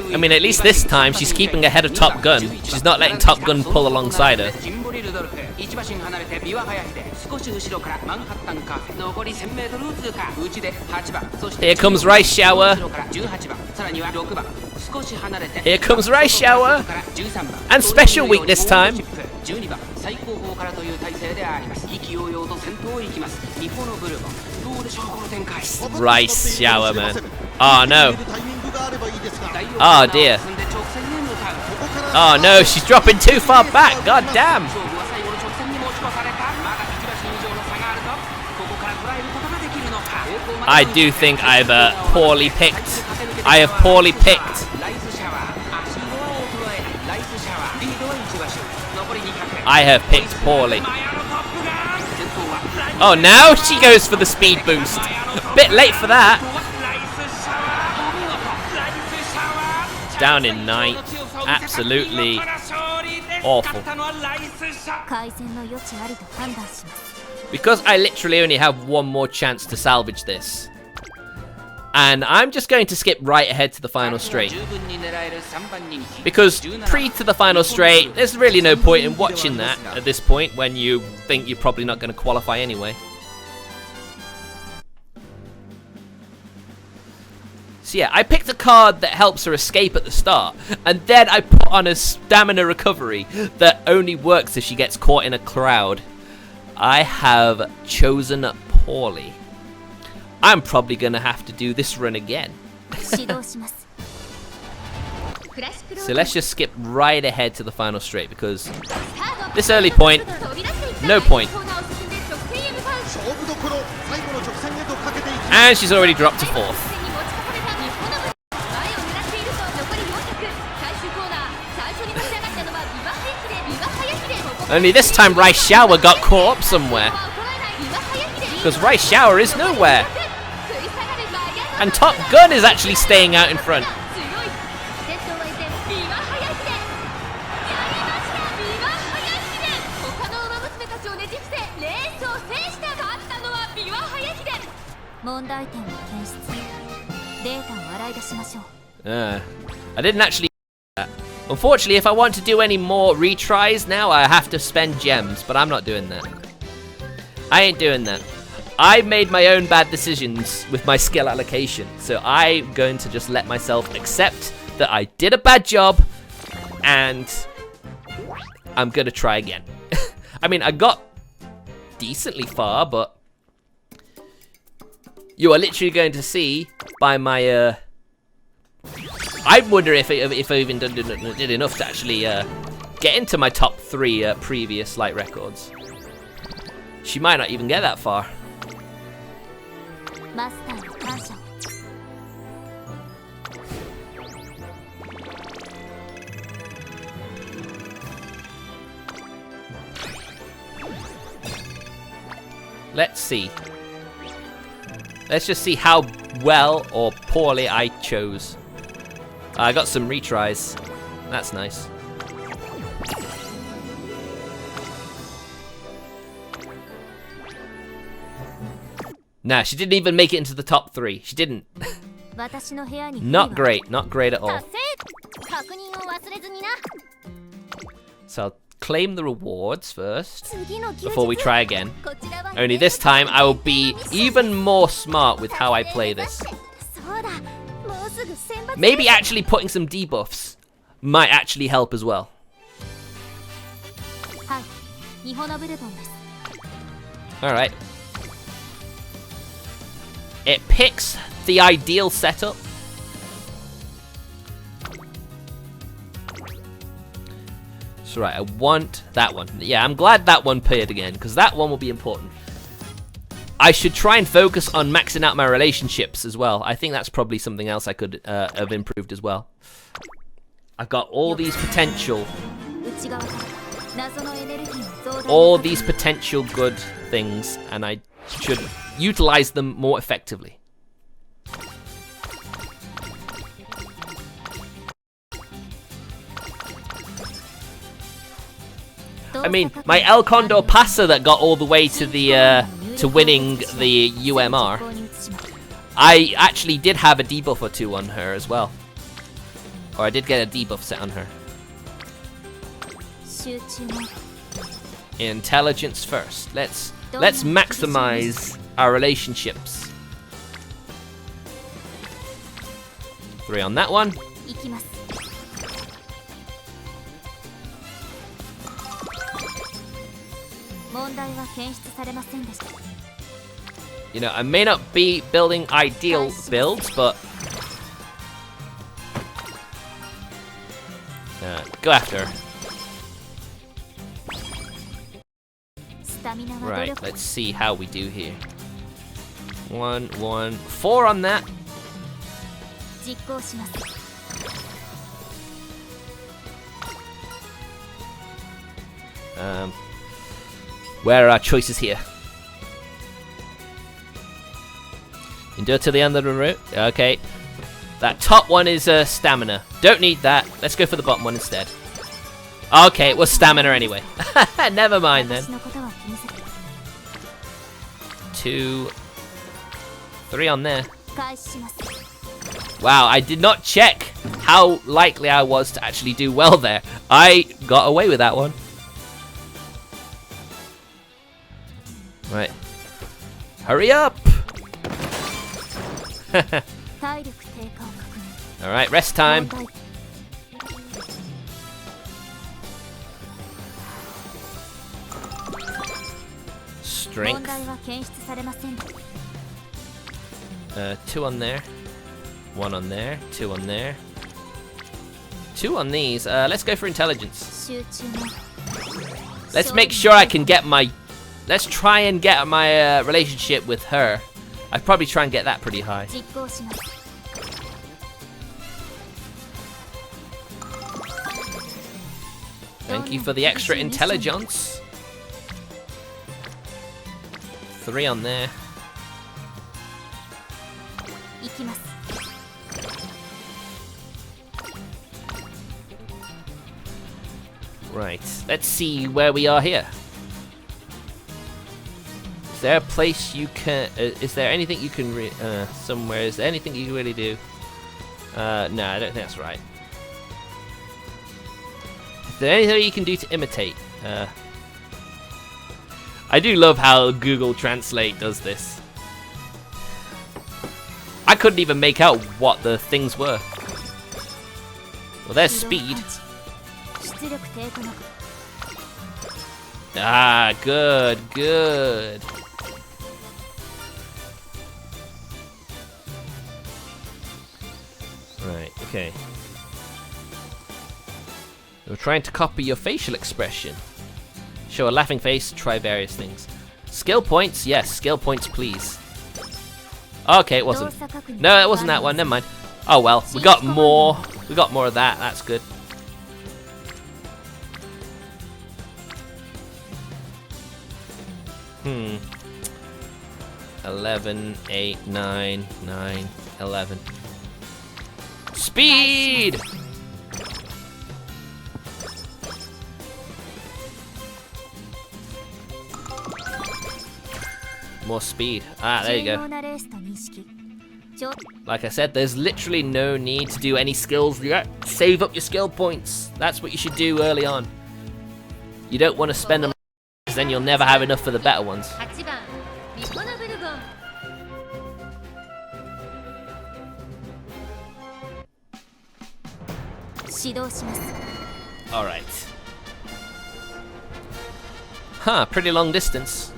I mean, at least this time she's keeping ahead of Top Gun. She's not letting Top Gun pull alongside her. Here comes Rice Shower. Here comes Rice Shower. And Special Week this time. Rice Shower, man. Oh no. Oh dear. Oh no, she's dropping too far back. God damn. I do think I've poorly picked. I have poorly picked. I have picked poorly. Oh, now she goes for the speed boost. Bit late for that. Down in 9th. Absolutely awful. Because I literally only have one more chance to salvage this. And I'm just going to skip right ahead to the final straight. Because pre to the final straight, there's really no point in watching that at this point when you think you're probably not going to qualify anyway. So yeah, I picked a card that helps her escape at the start. And then I put on a stamina recovery that only works if she gets caught in a crowd. I have chosen poorly. I'm probably going to have to do this run again. So let's just skip right ahead to the final straight because this early point, no point. And she's already dropped to 4th. Only this time Rice Shower got caught up somewhere. Because Rice Shower is nowhere. And Top Gun is actually staying out in front. I didn't actually do that. Unfortunately, if I want to do any more retries now, I have to spend gems, but I'm not doing that. I ain't doing that. I made my own bad decisions with my skill allocation, so I'm going to just let myself accept that I did a bad job, and I'm going to try again. I mean, I got decently far, but you are literally going to see by my... I wonder if I even did enough to actually get into my top 3 previous light records. She might not even get that far. Let's see. Let's just see how well or poorly I chose. I got some retries. That's nice. Nah, she didn't even make it into the top 3. She didn't. Not great. Not great at all. So I'll claim the rewards first before we try again. Only this time I will be even more smart with how I play this. Maybe actually putting some debuffs might actually help as well. Alright. It picks the ideal setup. So right, I want that one. Yeah, I'm glad that one paired again, because that one will be important. I should try and focus on maxing out my relationships as well. I think that's probably something else I could have improved as well. I've got all these potential good things, and I should utilize them more effectively. I mean, my El Condor Pasa that got all the way to the to winning the UMR, I actually did have a debuff or two on her as well. Or I did get a debuff set on her. Intelligence first. Let's maximize our relationships. 3 on that one. You know, I may not be building ideal builds, but go after her. Right, let's see how we do here. 1, 1, 4 on that. Where are our choices here? Endure to the end of the route. Okay. That top one is stamina. Don't need that. Let's go for the bottom one instead. Okay, it was stamina anyway. Never mind then. 2, 3 on there. Wow, I did not check how likely I was to actually do well there. I got away with that one. Right. Hurry up! Alright, rest time. Strength. 2 on there. 1 on there. 2 on there. 2 on these. Let's go for intelligence. Let's make sure I can get my... Let's try and get my relationship with her. I'd probably try and get that pretty high. Thank you for the extra intelligence. 3 on there. Right, let's see where we are here. Is there a place you can... is there anything you can... somewhere, is there anything you can really do? No, I don't think that's right. Is there anything you can do to imitate? I do love how Google Translate does this. I couldn't even make out what the things were. Well, there's speed. Ah, good, good. Right, okay. We're trying to copy your facial expression. Show a laughing face, try various things. Skill points? Yes, skill points, please. Okay, it wasn't. No, it wasn't that one, never mind. Oh well, we got more. We got more of that, that's good. Hmm. 11, 8, 9, 9, 11. Speed! More speed. Ah, there you go. Like I said, there's literally no need to do any skills yet. Save up your skill points. That's what you should do early on. You don't want to spend them because then you'll never have enough for the better ones. 8番ミホノブルボン 指導します Alright. Huh, pretty long distance.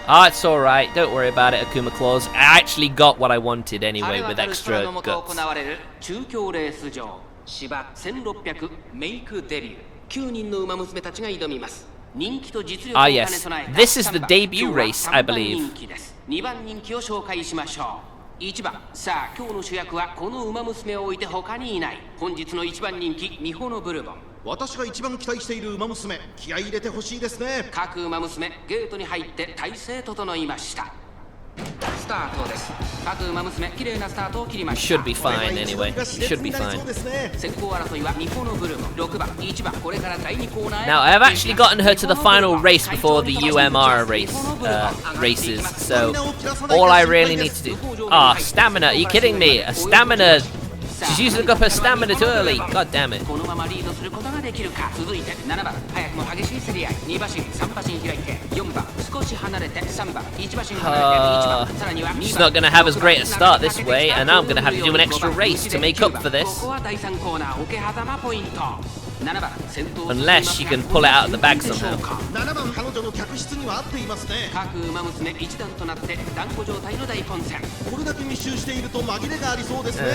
Ah, it's alright. Don't worry about it, Akuma Claus. I actually got what I wanted anyway with extra guts. 中京レース場芝1600メイクデビュー9人の馬娘たちが挑みます。人気と実力を Ah, 兼ね yes. 備えた This is the 3番 debut 今日は race, I 3番 believe. 人気です。2番人気を紹介しましょう。1番さあ今日の主役はこの馬娘を置いて他にいない本日の1番人気ミホノブルボン。私が一番期待している馬娘、気合い入れてほしいですね。各馬娘ゲートに入って体勢整いました。スタートです。各馬娘綺麗なスタートを切りました。 Should be fine anyway. Should be fine. 先行争いはミホノブルボン6番1番これから第2コーナーへ。 Now, I've actually gotten her to the final race before the UMR races, so all I really need to do... Ah, stamina, are you kidding me? A stamina... She's using up her stamina too early. God damn it. このままリードすることができるか。続いて7番早くも激しい競り合い2馬身3馬身開いて4番少し離れて3番1馬身離れて1番さらには2番 She's not going to have as great a start this way, and I'm going to have to do an extra race to make up for this. ここは第3コーナー桶狭間ポイント。7番先頭 Unless she can pull it out of the bag somehow. 7番彼女の客室には合っていますね。各馬娘一段となって団子状態の大混戦。これだけ密集していると紛れがありそうですね。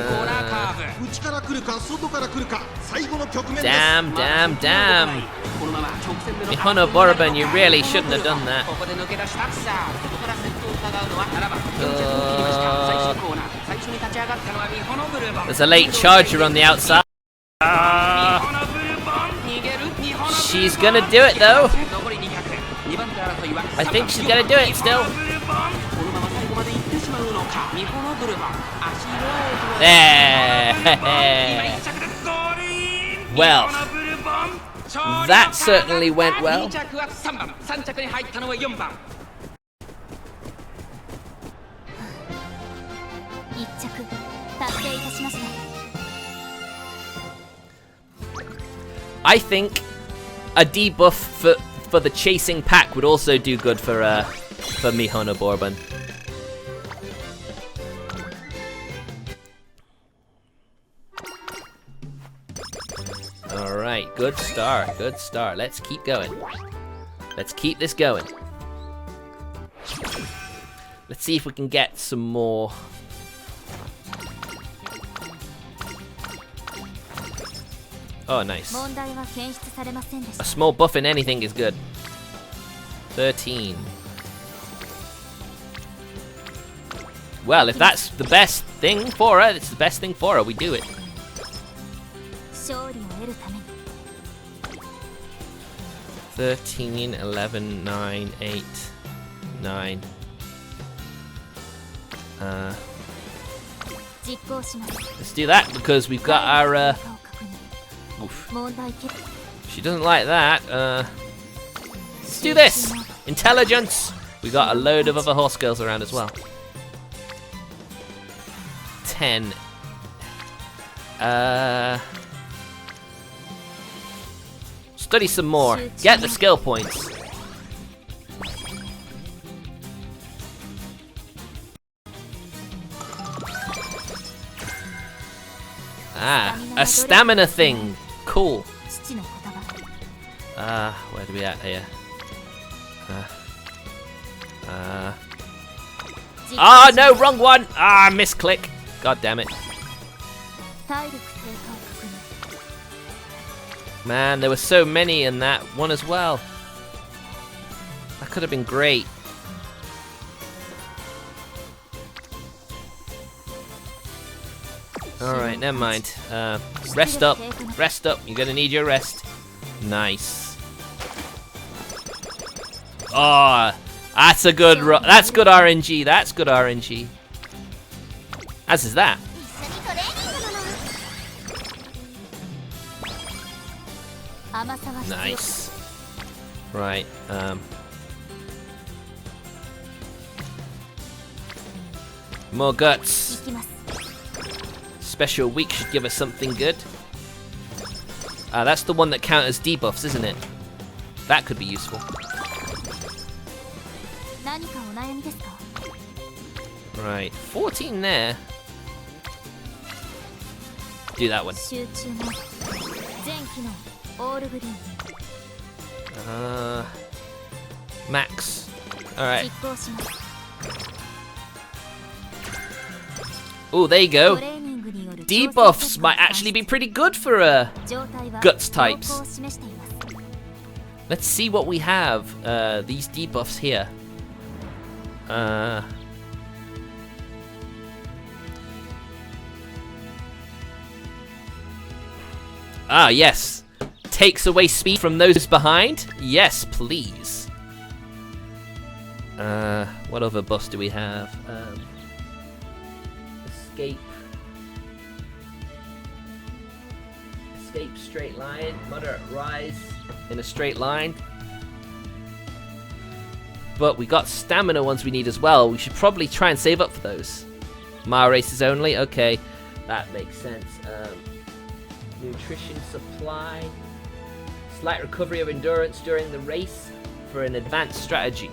コーナーカーブ内から来るか外から来るか最後の局面です。Damn, damn, damn. このまま直線での Mihono Bourban, you really shouldn't have done that. ここで抜け出した。さあここから先頭を伺うのは7番4着を切りました。最終コーナー最初に立ち上がったのはミホノブルボン。 There's a late charger on the outside. She's gonna do it though. I think she's gonna do it still. There. Well, that certainly went well. 3着に入ったのは4番。 1着達成いたしました I think a debuff for the chasing pack would also do good for Mihono Bourban. All right, good start, good start. Let's keep going. Let's keep this going. Let's see if we can get some more. Oh, nice. 問題は検出されませんでし A た small buff in anything is good. 13. Well, if that's the best thing for her, it's the best thing for her. We do it. 勝利を得るために 13, 11, 9, 8, 9. 実行します Let's do that because we've got our. 結果を確認 Oof. 問題決 She doesn't like that. Let's do this. Intelligence. We got a load of other horse girls around as well. 10. Study some more. Get the skill points. Ah, a stamina thing. Cool. 父の言葉 Where do we at here? Ah, no, wrong one. Ah, misclick. God damn it. 体力低下を確認 Man, there were so many in that one as well. That could have been great. Alright, never mind. Rest up. Rest up. You're gonna need your rest. Nice. Oh, that's a good that's good RNG. That's good RNG. As is that. 一緒にトレーニングなの甘さは必要 Nice. Right. More guts. 行きます。 Special week should give us something good. That's the one that counters debuffs, isn't it? That could be useful. 何かお悩みですか？ Right, 14 there. Do that one. 集中の全機能オールグリーン Max. Alright. 実行します。 Oh, there you go. トレーニングによる Debuffs might actually be pretty good for guts types. 動向を示しています。 Let's see what we have. These debuffs here. Ah, yes. Takes away speed from those behind. Yes, please. What other buffs do we have? Escape. Escape straight line. Moderate rise in a straight line. But we got stamina ones we need as well. We should probably try and save up for those. Mile races only. Okay, that makes sense. Nutrition supply. Slight recovery of endurance during the race for an advanced strategy.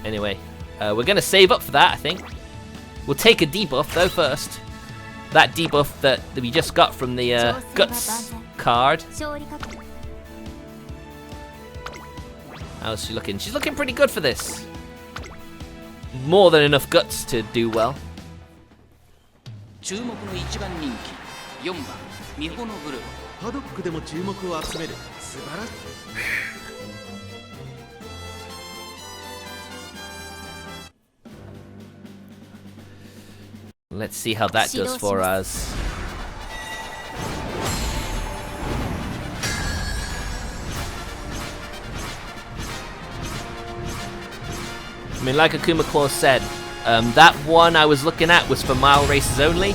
Anyway, we're going to save up for that, I think. We'll take a debuff, though, first. That debuff that we just got from the Guts card. 勝利確認。 How's she looking? She's looking pretty good for this. More than enough guts to do well. 注目の1番人気4番ミホノブルボン。パドックでも注目を集める素晴らしい。 Let's see how that does for us. I mean, like Akuma said, that one I was looking at was for mile races only.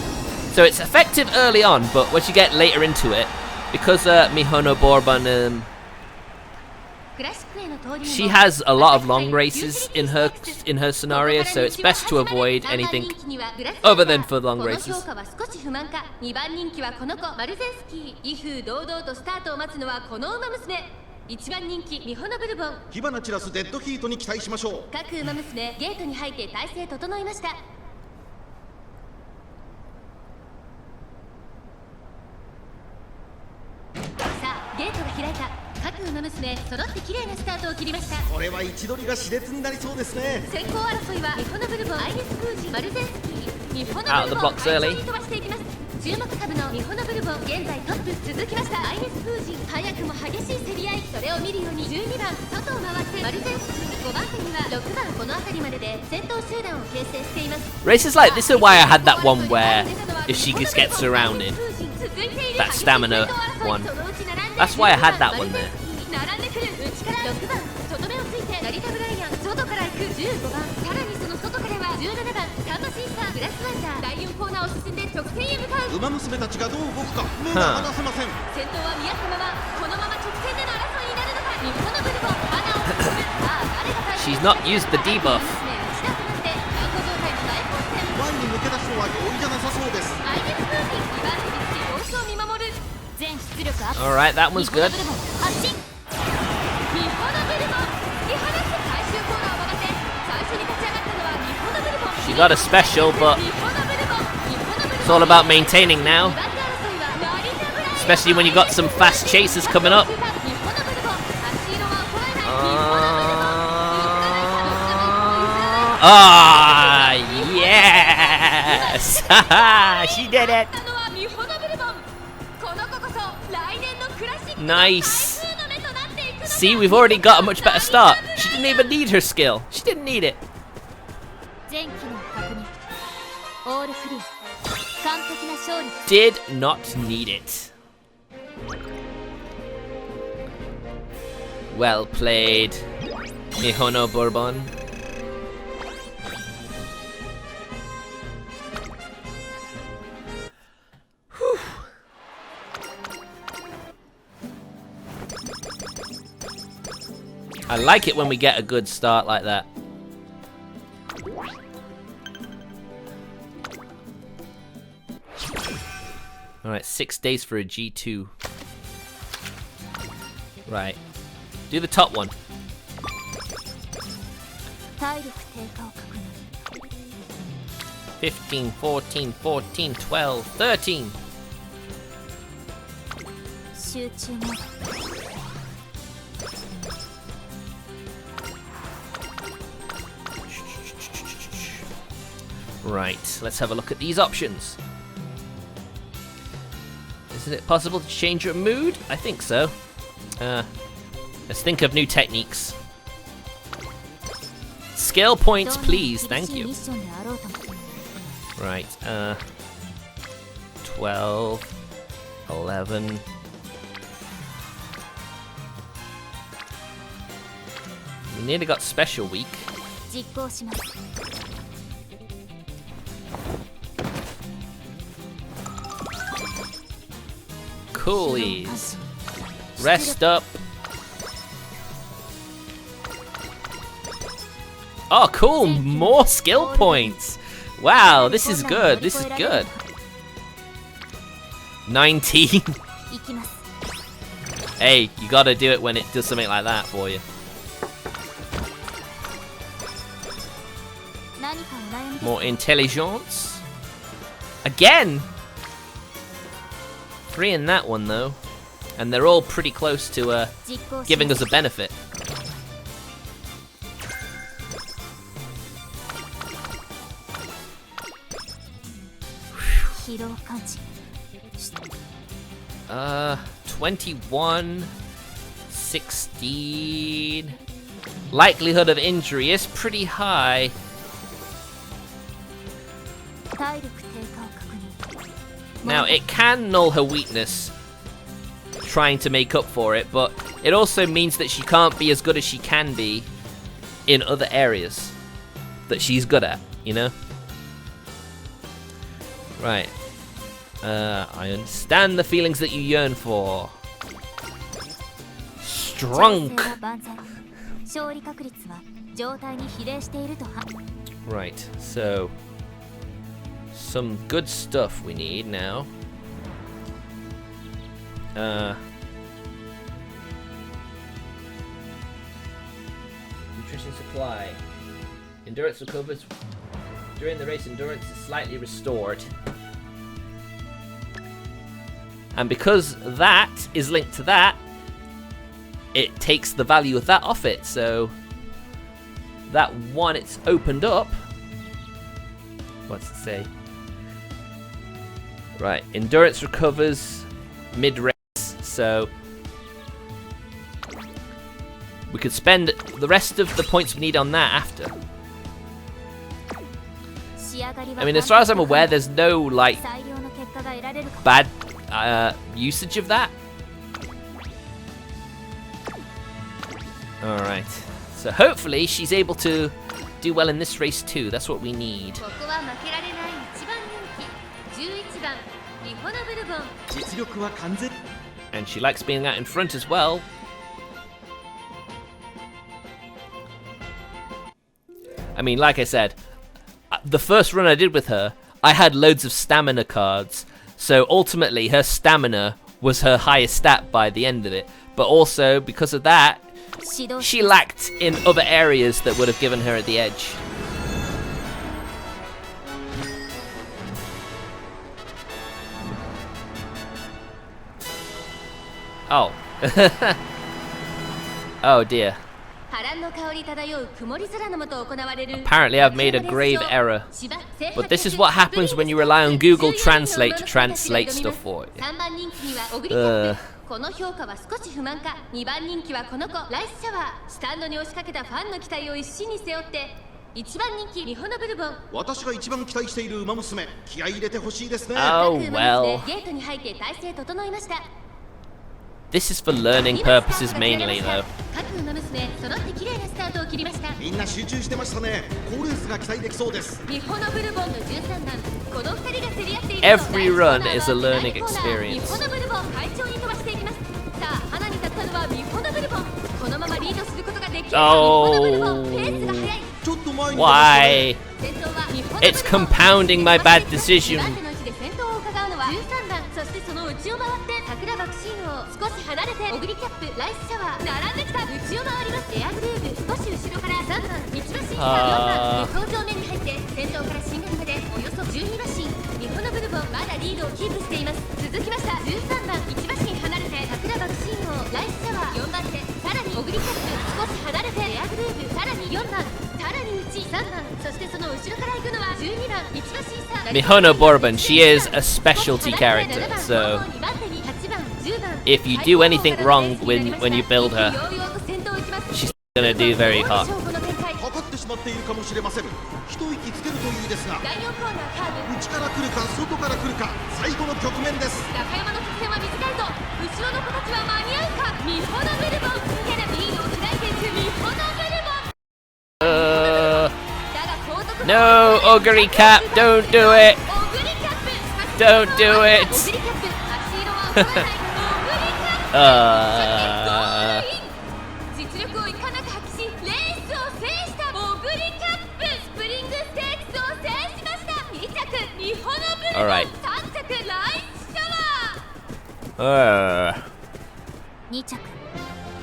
So it's effective early on, but once you get later into it, because Mihono Bourban, she has a lot of long races in her scenario, so it's best to avoid anything other than for long races. 1番人気ミホノブルボン。火花散らすデッドヒートに期待しましょう。各馬娘ゲートに入って体勢整いました。さあゲートが開いた。各馬娘揃って綺麗なスタートを切りました。これは位置取りが熾烈になりそうですね。先行争いはミホノブルボン、アイリスフージ、マルゼンスキー、ミホノブ Out of ル the ボン、 blocks 快 early. 調に飛ばしていきます。注目株のミホノブルボン、現在トップ。続きましたアイリスフージ、早くも激しい競り合い。それを見るように12番外を回ってマルゼンスキー、5番手には6番、この辺りまでで先頭集団を形成しています。 Races like this are why I had that one where if she just gets surrounded, that stamina one. That's why I had that one there. 並んでくる内から6番とどめをついて成田ブライアン、外から行く15番、さらにその外からは17番タンバシーサー、グラスワンダー、第4コーナーを進んで直線へ向かう。馬娘たちがどう動くか目が離せません。先頭は宮様はこのまま直線での争いになるのか。日本のブルボン花を進む。さあ誰が She's not used the debuff. 内田となって観光状態の大混戦。前に抜け出すのは容易じゃなさそうです。アイリスフージ2番手につき様子を見守る。全出力アップ。 Alright, that one's good. 発進。ミホノブルボン突き放す。最終コーナーを曲がって最初に立ち上がったのはミホノブルボン。 She got a special, but ミホノブルボン、ミホノブルボン it's all about maintaining now. 2番手争いは成田ブライアン。 Especially when you got some fast chasers coming up. ミホノブルボン、足色は衰えない。ミホノブルボン Ah, yes! Haha, she did it! のはミホノブルボン。この子こそ来年のクラシック Nice. 台風の目となっていくのか。 See, we've already got a much better start. She didn't even need her skill. She didn't need it. 全機能確認。オールクリア。完璧な勝利。 Did not need it. Well played, Mihono Bourban. I like it when we get a good start like that. Alright, 6 days for a G2. Right. Do the top one. 体力低下を確認 15, 14, 14, 12, 13. 集中モード Right, let's have a look at these options. Isn't it possible to change your mood? I think so. Let's think of new techniques. Skill points, please. Thank you. ミッションであろうとも Right, 12, 11. We nearly got special week. 実行します Coolies. Rest up. Oh, cool. More skill points. Wow, this is good. This is good. 19. 行きます Hey, you gotta do it when it does something like that for you. 何かお悩みです More intelligence. Again. 3 in that one though. And they're all pretty close to 実行し giving ま us a benefit. す疲労感知 21, 16. Likelihood of injury is pretty high. 体力低下を確認 Now, it can null her weakness, trying to make up for it, but it also means that she can't be as good as she can be in other areas that she's good at, you know? Right. I understand the feelings that you yearn for. 調 Strong. 整は万全勝利確率は状態に比例しているとは Right, so some good stuff we need now. Nutrition supply. Endurance recovers during the race. Endurance is slightly restored. And because that is linked to that, it takes the value of that off it. So that one, it's opened up. What's it say? Right, endurance recovers mid-race, so we could spend the rest of the points we need on that after. 仕上がりは I mean, as far as I'm aware, there's no, like, 最良の結果が得られるか bad usage of that. Alright, so hopefully she's able to do well in this race too. That's what we need. ここは負けられない一番人気11番ミホノブルボン実力は完全 And she likes being out in front as well. I mean, like I said, the first run I did with her, I had loads of stamina cards. So ultimately, her stamina was her highest stat by the end of it. But also, because of that, 指導 she lacked in other areas that would have given her the edge. Oh. Oh dear. 波乱の香り漂う曇り空の下行われる Apparently I've made a grave error. But this is what happens when you rely on Google Translate to translate stuff for you. 3番人気にはオグリキャップこの評価は少し不満か2番人気はこの子ライスシャワースタンドに押しかけたファンの期待を一身に背負って1番人気ミホノブルボン私が一番期待している馬娘気合い入れてほしいですね Oh 各馬娘 well. ゲートに入って体勢整いました This is for learning purposes mainly though. 各馬娘揃って綺麗なスタートを切りましたみんな集中してましたね好レースが期待できそうですミホノブルボンの13番この2人が競り合っている Every run is a learning ミホ experience. ノブルボン快調に飛ばしていきますさあ花に立ったのはミホノブルボンこのままリードすることができるかミホノブルボンペースが速いちょっと前に Why? 先頭はミホノブルボン It's compounding my bad decision. 2番手の位置で先頭を伺うのは13番そして離れてオグリキャップライスシャワー並んできた。内を回ります。エアグルーヴ少し後ろから3番道橋4番向こう上面に入って先頭からしんがりまでおよそ12馬身。ミホノブルボンまだリードをキープしています。続きました13番1馬身離れて桜爆心王ライスシャワー4番手、さらにオグリキャップ少し離れてエアグルーヴさらに4番、さらに内3番、そしてその後ろから行くのは12番1馬身差。Mihono Bourban, she is a specialty character, so if you do anything wrong when you build her, she's gonna do very hard. かかってしまっているかもしれません。一息つけるといいですが、第4コーナーカーブ内から来るか外から来るか、最後の局面です。中山の直線は短いぞ。後ろの子たちは間に合うか。ミホノブルボンテレビリードを開いていくミホノブルボン。だが後続 No, Ogre Cap, don't do it. オグリキャップ Don't do it. オグリキャップ足色は衰えない。オグリキャップ実力をいかなく発揮しレースを制したオグリキャップ。スプリングステークスを制しました。2着ミホノブルボン、 Alright. 3着ライスシャワー。2着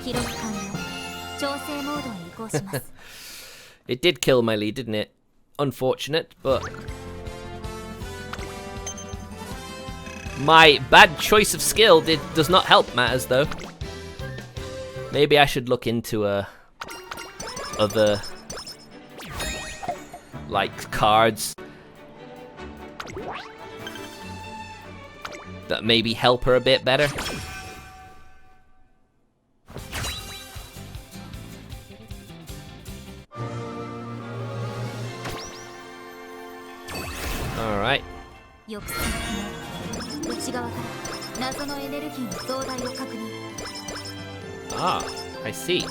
記録完了。調整モードへ移行します。It did kill my lead, didn't it? Unfortunate, but my bad choice of skill does not help matters, though. Maybe I should look into other like cards that maybe help her a bit better. Alright. 抑制不能。内側から謎のエネルギーの増大を確認。 Ah, I see.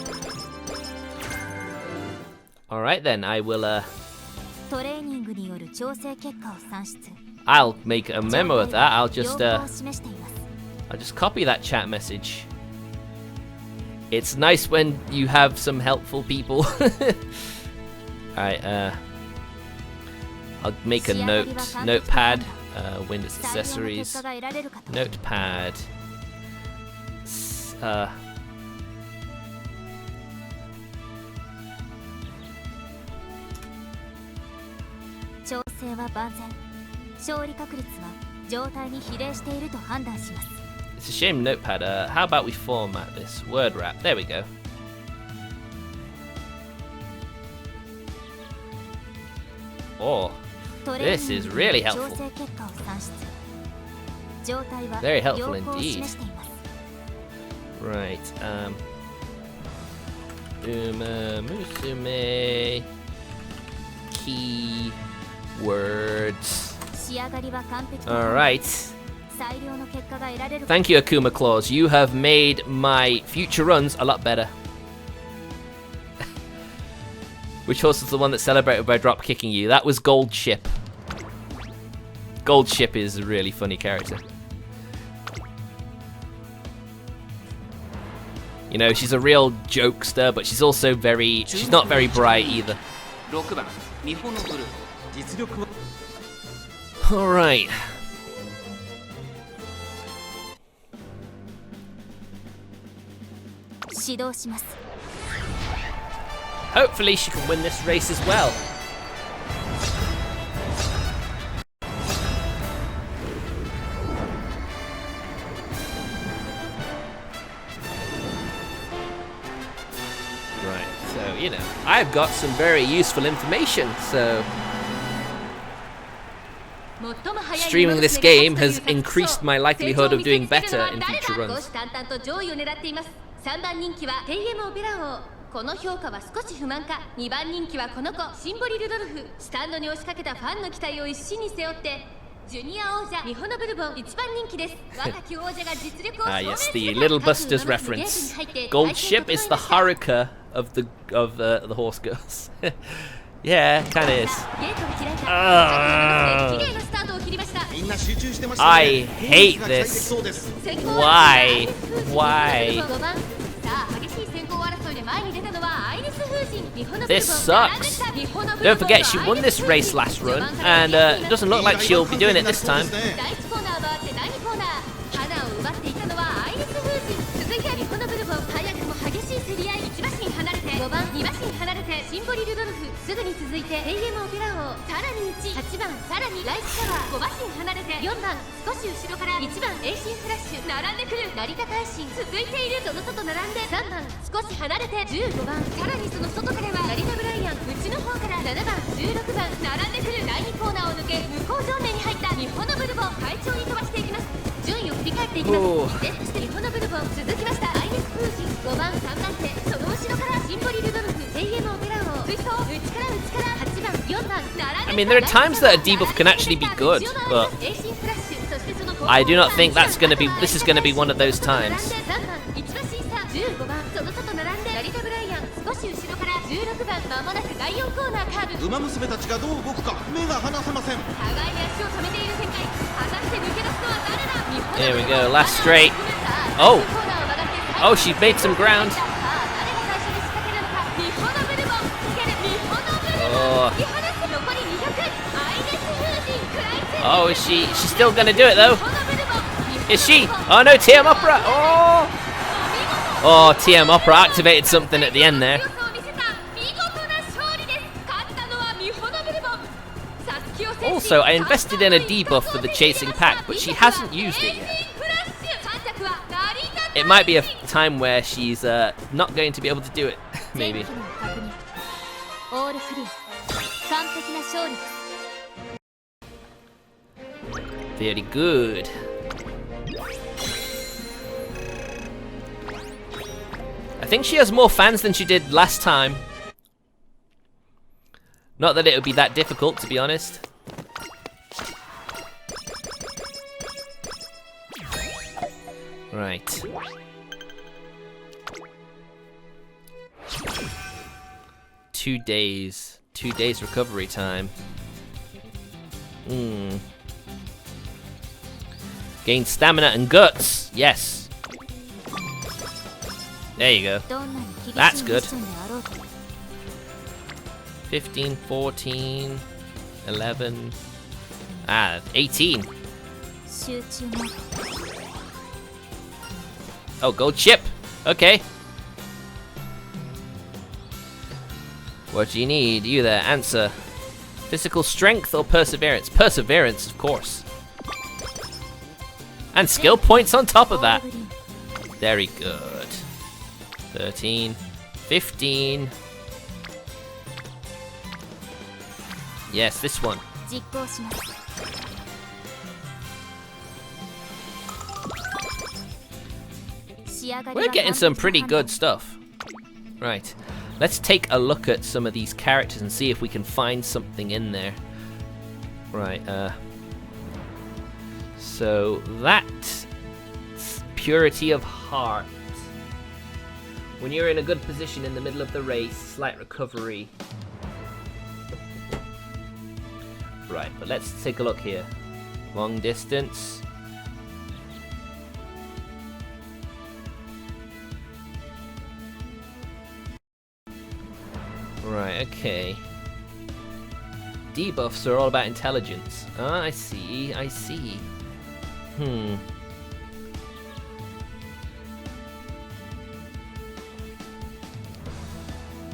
Alright then, I will トレーニングによる調整結果を算出。 I'll make a memo of that. I'll 要望を示しています。 I'll just copy that chat message. It's nice when you have some helpful people. Alright, I'll make a notepad, Windows accessories, notepad, 調整は万全。勝利確率は状態に比例していると判断します。 It's a shame notepad. How about we format this? Word wrap. There we go. Oh, this is really helpful. 調整結果を算出。状態は Very helpful 良好を indeed. 示しています。 Right. Musume. Keywords. 仕上がりは完璧。 Alright. 最良の結果が得られる。 Thank you, Akuma Claus. You have made my future runs a lot better. Which horse is the one that celebrated by drop kicking you? That was Gold Ship. Gold Ship is a really funny character. You know, she's a real jokester, but she's also she's not very bright either. 6番ミホノブルボン。実力は Alright. Hopefully she can win this race as well. Right, so, you know, I've got some very useful information, so streaming this game has increased my likelihood of doing better in future runs. 3番人気はテイエムオペラ王。この評価は少し不満か。2番人気はこの子シンボリルドルフ。スタンドに押しかけたファンの期待を一身に背負ってジュニア王者ミホノブルボン1番人気です。若き王者が実力を証明 yes, す the る Little Busters reference. Gold Ship is the Haruka of the horse girls. Yeah, kind of is. ゲートが開いた。綺麗なスタートを切りました。みんな集中してましたね。 I hate 期待でき this. そうです。 Why? Why? 5番。さあ激しい先行争いで前に出たのはアイリス風神ミホノブルボン。 This sucks. Don't forget, she won this race last run, and it doesn't look like she'll be doing it this time. 第1コーナーはあって第2コーナー。花を奪っていたのはアイリス風神。続5番2馬身離れてシンボリルドルフ、すぐに続いて AM オペラ王、さらに1、8番さらにライスシャワー、5馬身離れて4番少し後ろから1番エイシンフラッシュ、並んでくる成田大臣、続いているその外並んで3番少し離れて15番、さらにその外からは成田ブライアン、内の方から7番16番並んでくる第2コーナーを抜け向こう上面に入った日本のブルボン、快調に飛ばしていきます。順位を振り返っていきます。依然として日本のブルボン続きました。アイネス風神5番3番手、その後ろからシンボリルドルフ、AM オペラ王、追走内から8番4番並んで I mean, there are times that a debuff can actually be good, but I do not think that's going to be. This is going to be one of those times. 15番その外並んで成田ブライアン、少し後ろから16番、まもなく第4コーナーカーブ。馬娘たちがどう動くか目が離せません。互いに足を止めている展開、果たして抜け出すのは誰だ。 There we go, last straight. Oh, oh, she made some ground. Oh, is she's still gonna do it though? Is she? Oh no, TM Opera. Oh, TM Opera activated something at the end there. Also, I invested in a debuff for the chasing pack, but she hasn't used it yet. It might be a time where she's not going to be able to do it, maybe. Very good. I think she has more fans than she did last time. Not that it would be that difficult, to be honest. Right. Two days recovery time. Gain stamina and guts. Yes. There you go. That's good. 15, 14, 11, 18. Oh, gold chip. Okay. What do you need? You there, answer. Physical strength or perseverance? Perseverance, of course. And skill points on top of that. Very good. 13, 15. Yes, this one. We're getting some pretty good stuff. Right. Let's take a look at some of these characters and see if we can find something in there. Right, so that's purity of heart. When you're in a good position in the middle of the race, slight recovery. Right, but let's take a look here. Long distance. Right, okay. Debuffs are all about intelligence. Ah, I see, I see.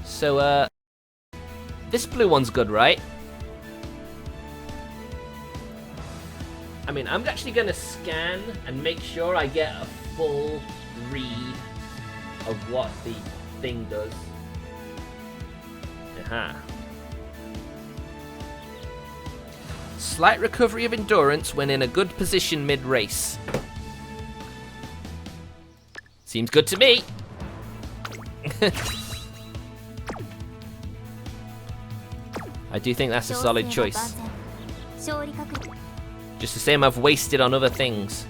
So, this blue one's good, right? I mean, I'm actually gonna scan and make sure I get a full read of what the thing does. Aha. Slight recovery of endurance when in a good position mid-race. Seems good to me. I do think that's a solid choice. Just the same I've wasted on other things.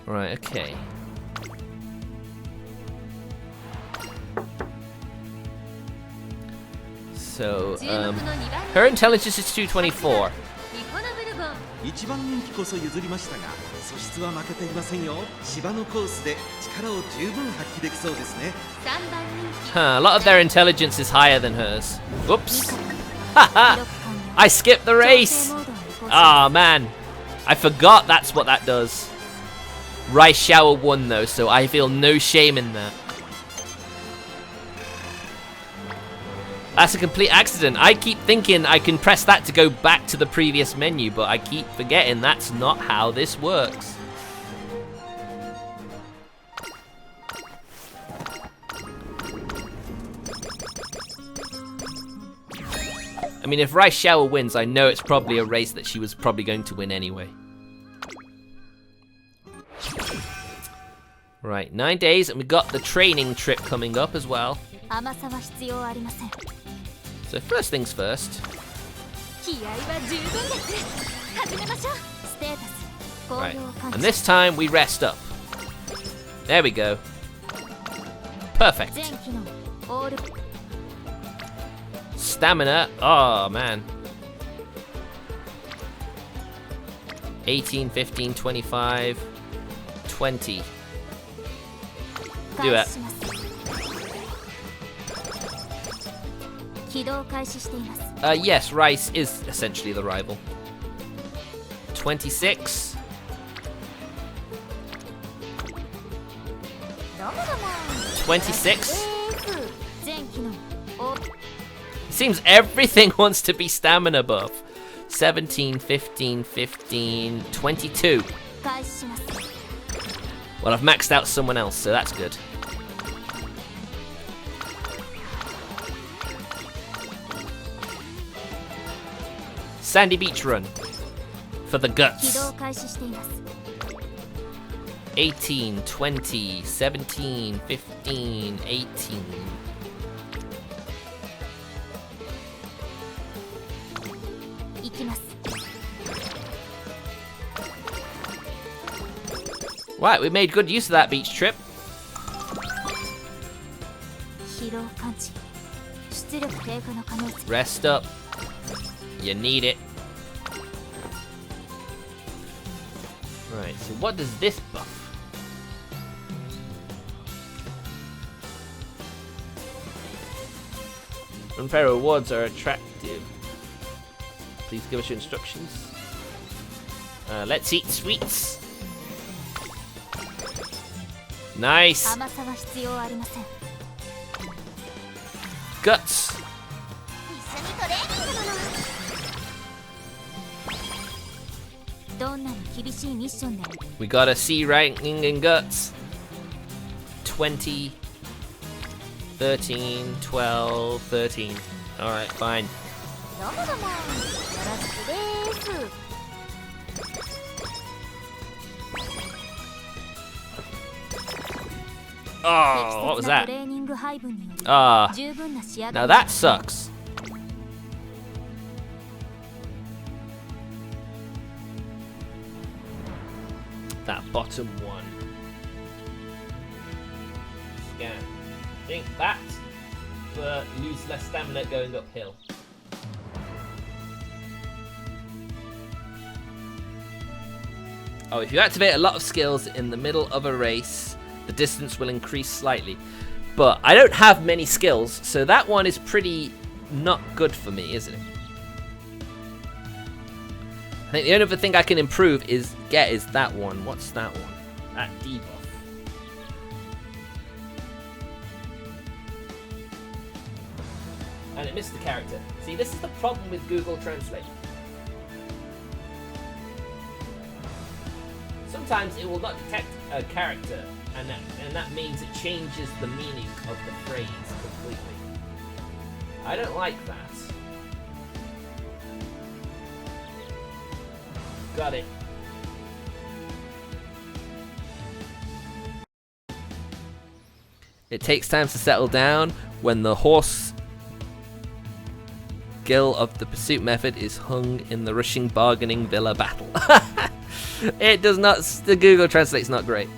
Right, okay. So, her intelligence is 224. 一番人気こそ譲りましたが、素質は負けていませんよ。芝のコースで力を十分発揮できそうですね。Huh, a lot of their intelligence is higher than hers. Whoops. Haha! I skipped the race! Oh man. I forgot that's what that does. Rice Shower won though, so I feel no shame in that. That's a complete accident. I keep thinking I can press that to go back to the previous menu, but I keep forgetting that's not how this works. I mean, if Rice Shower wins, I know it's probably a race that she was probably going to win anyway. Right, 9 days, and we got the training trip coming up as well. So first things first. Right, and this time we rest up. There we go. Perfect. Stamina, oh man. 18, 15, 25, 20. Do it. Yes, Rice is essentially the rival. 26. Seems everything wants to be stamina buff. 17, 15, 15, 22. Well, I've maxed out someone else, so that's good. Sandy Beach Run for the guts. 18, 20, 17, 15, 18. Right, we made good use of that beach trip. Rest up. You need it. Right, so what does this buff? Unfair rewards are attractive. Please give us your instructions. Let's eat sweets. Nice. Guts. We got a C ranking in Guts. 20, 13, 12, 13. Alright, fine. Oh, what was that? Ah, now that sucks. That bottom one. Scan. I think that's for lose less stamina going uphill. Oh, if you activate a lot of skills in the middle of a race, the distance will increase slightly. But I don't have many skills, so that one is pretty not good for me, isn't it? I think the only other thing I can improve is that one. What's that one? That debuff. And it missed the character. See, this is the problem with Google Translate. Sometimes it will not detect a character, and that means it changes the meaning of the phrase completely. I don't like that. Got it. It takes time to settle down when the horse skill of the pursuit method is hung in the rushing bargaining villa battle. It does not. The Google Translate's not great.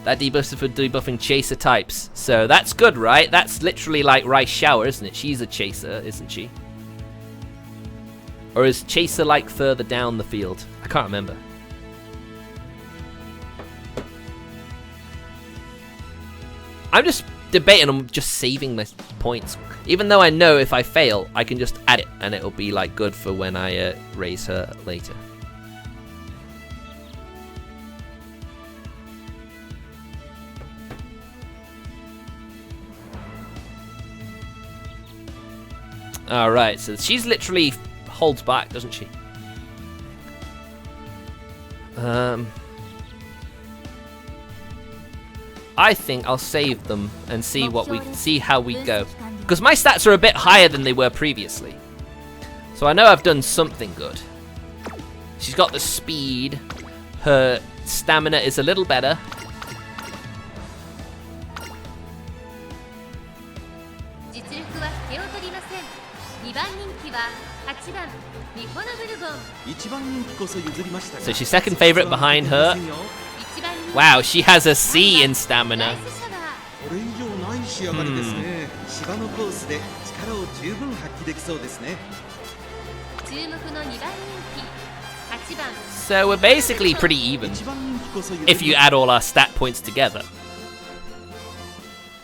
That debuff is for debuffing chaser types. So that's good, right? That's literally like Rice Shower, isn't it? She's a chaser, isn't she? Or is chaser like further down the field? I can't remember. I'm just debating on just saving my points. Even though I know if I fail, I can just add it and it'll be like good for when I raise her later. Alright, so she's literally holds back, doesn't she? I think I'll save them and see how we go. Because my stats are a bit higher than they were previously. So I know I've done something good. She's got the speed. Her stamina is a little better. So she's second favorite behind her. Wow, she has a C in stamina. So we're basically pretty even if you add all our stat points together.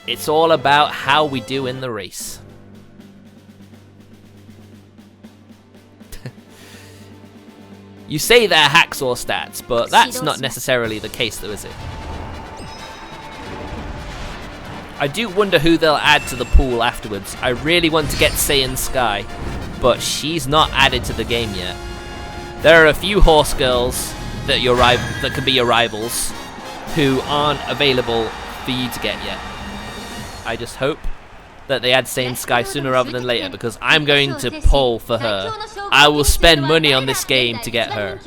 It's all about how we do in the race. You say they're hacksaw stats, but that's not necessarily the case though, is it? I do wonder who they'll add to the pool afterwards. I really want to get Saiyan Sky, but she's not added to the game yet. There are a few horse girls that can be your rivals who aren't available for you to get yet. I just hope that they add Saiyan Sky sooner rather than later, because I'm going to pull for her. I will spend money on this game to get her.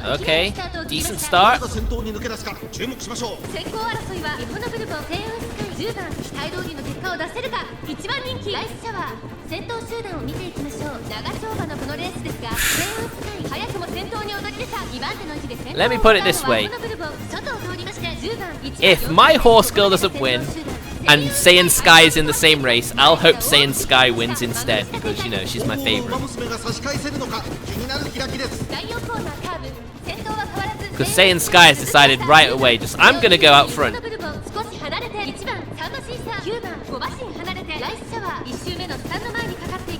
Okay, decent start. Let me put it this way. If my horse girl doesn't win, and Saiyan Sky is in the same race, I'll hope Saiyan Sky wins instead, because, you know, she's my favorite. Because Saiyan Sky has decided right away, I'm gonna go out front.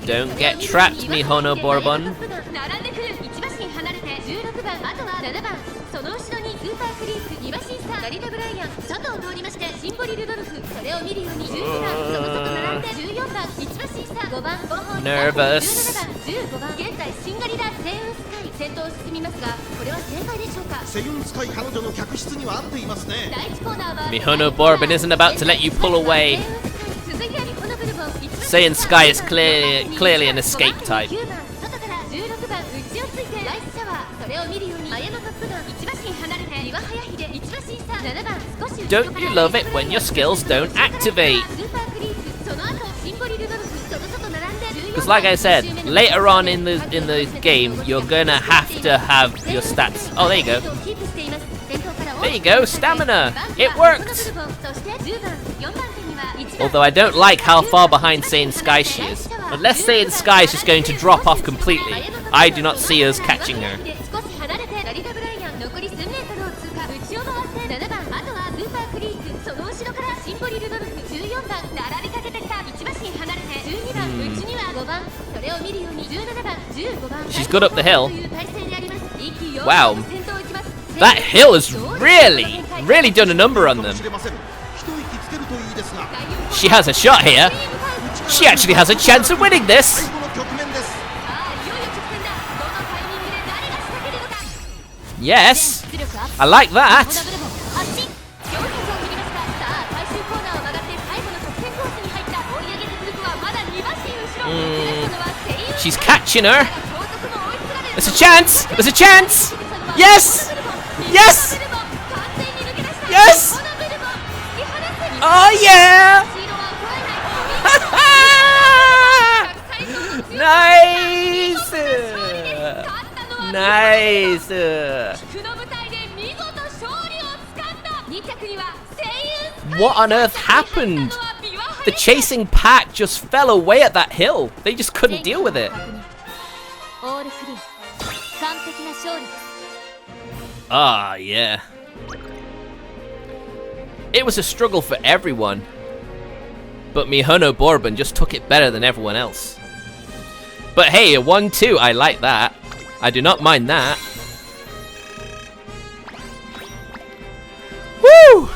Don't get trapped, Mihono Bourban. Nervous. Mihono Bourban isn't about to let you pull away. Saiyan Sky is clearly an escape type. Don't you love it when your skills don't activate? Because like I said, later on in the game, you're gonna have to have your stats. Oh, there you go. There you go, stamina. It worked. Although I don't like how far behind Saiyan Sky she is. Unless Saiyan Sky is just going to drop off completely, I do not see us catching her. She's good up the hill. Wow. That hill has really done a number on them. She has a shot here. She actually has a chance of winning this. Yes. I like that. She's catching her. There's a chance. There's a chance. Yes. Yes. Yes. Oh yeah. Nice. Nice. What on earth happened? The chasing pack just fell away at that hill. They just couldn't deal with it. Ah, yeah. It was a struggle for everyone. But Mihono Bourban just took it better than everyone else. But hey, a 1-2, I like that. I do not mind that. Woo!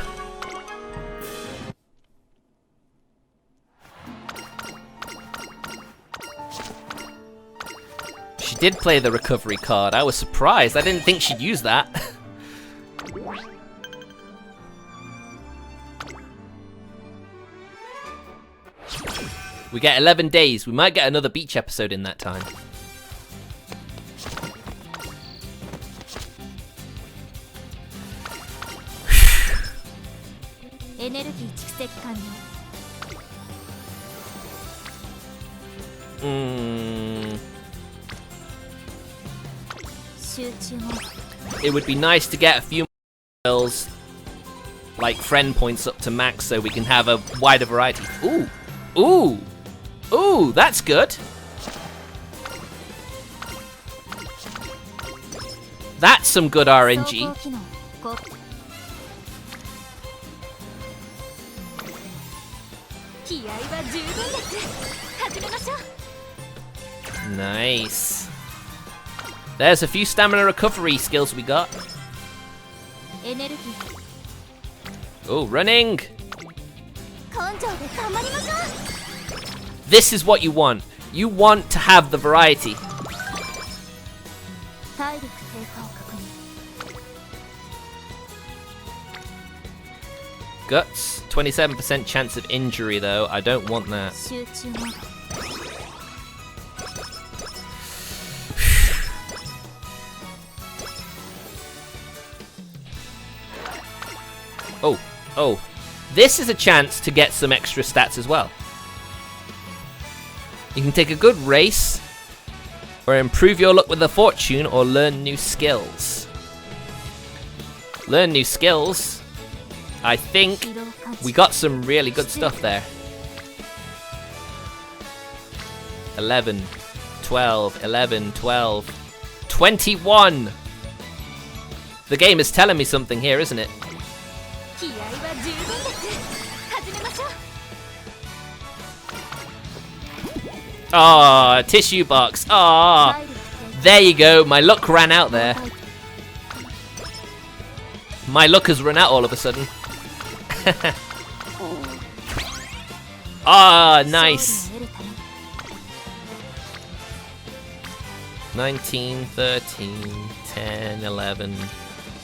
She did play the recovery card. I was surprised. I didn't think she'd use that. We get 11 days. We might get another beach episode in that time. It would be nice to get a few girls, like friend points up to max, so we can have a wider variety. Ooh, ooh, ooh, that's good. That's some good RNG. Nice. There's a few stamina recovery skills we got. Oh, running! This is what you want. You want to have the variety. Guts, 27% chance of injury though. I don't want that. Oh, oh. This is a chance to get some extra stats as well. You can take a good race, or improve your luck with a fortune, or learn new skills. Learn new skills. I think we got some really good stuff there. 11, 12, 11, 12, 21! The game is telling me something here, isn't it? Ah, tissue box. Ah, there you go. My luck ran out there. My luck has run out all of a sudden. Ah, nice. 19, 13, 10, 11,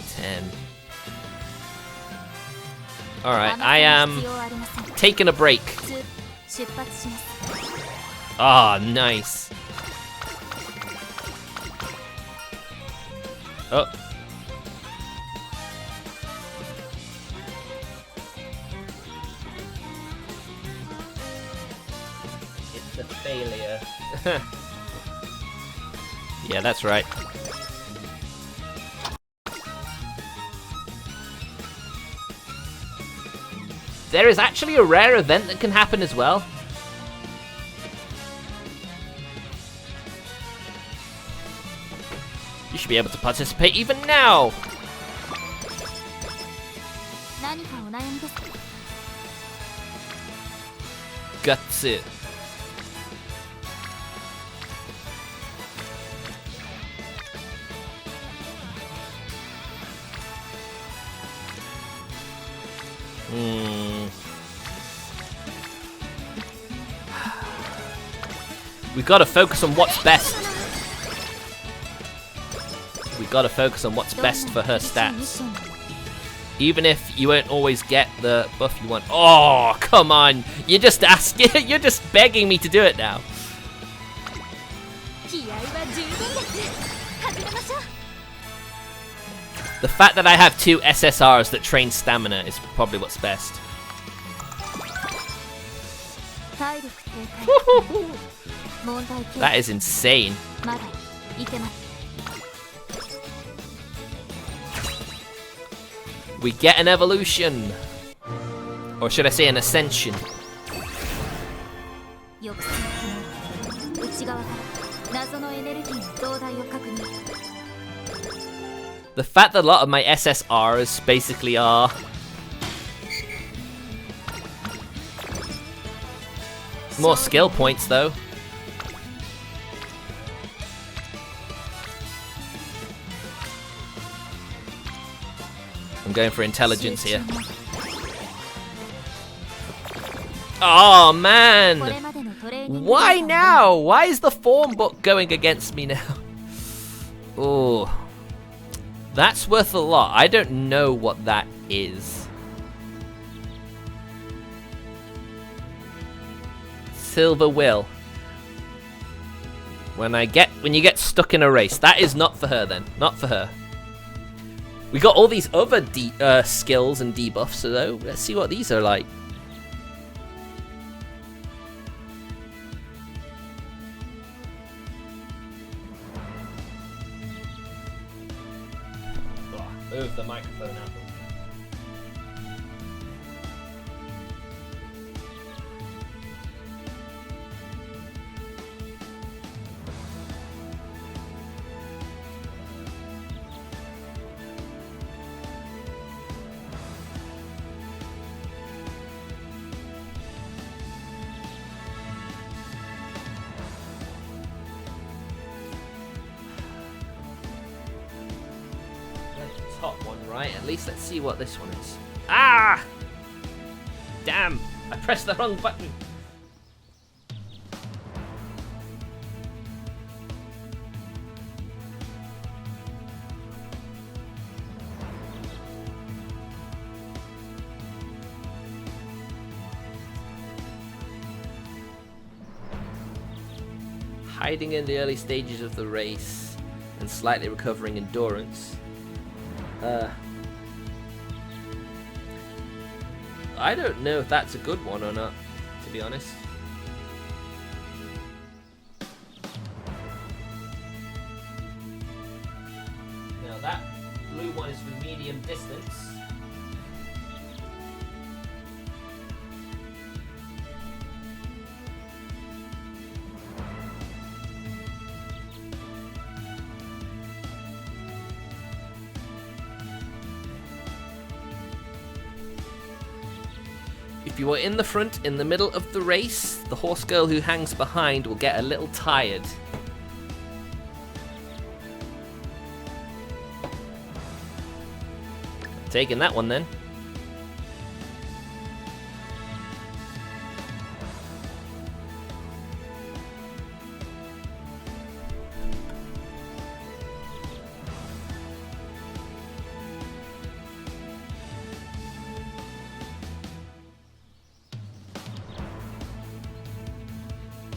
10. Alright, I am taking a break. Ah, nice. Oh. It's a failure. Yeah, that's right. There is actually a rare event that can happen as well. You should be able to participate even now. Guts it. We gotta focus on what's best. We gotta focus on what's best for her stats. Even if you won't always get the buff you want. Oh, come on! You're just asking. You're just begging me to do it now. The fact that I have 2 SSRs that train stamina is probably what's best. That is insane. We get an evolution. Or should I say an ascension? The fact that a lot of my SSRs basically are More skill points, though. I'm going for intelligence here. Oh, man! Why now? Why is the form book going against me now? Oh. That's worth a lot. I don't know what that is. Silver will. When you get stuck in a race. That is not for her then. Not for her. We got all these other skills and debuffs though. Let's see what these are like. Move the microphone out. Top one, right? At least let's see what this one is. Ah! Damn! I pressed the wrong button. Hiding in the early stages of the race and slightly recovering endurance. I don't know if that's a good one or not, to be honest. Now that blue one is for medium distance. If you are in the front, in the middle of the race, the horse girl who hangs behind will get a little tired. Taking that one then.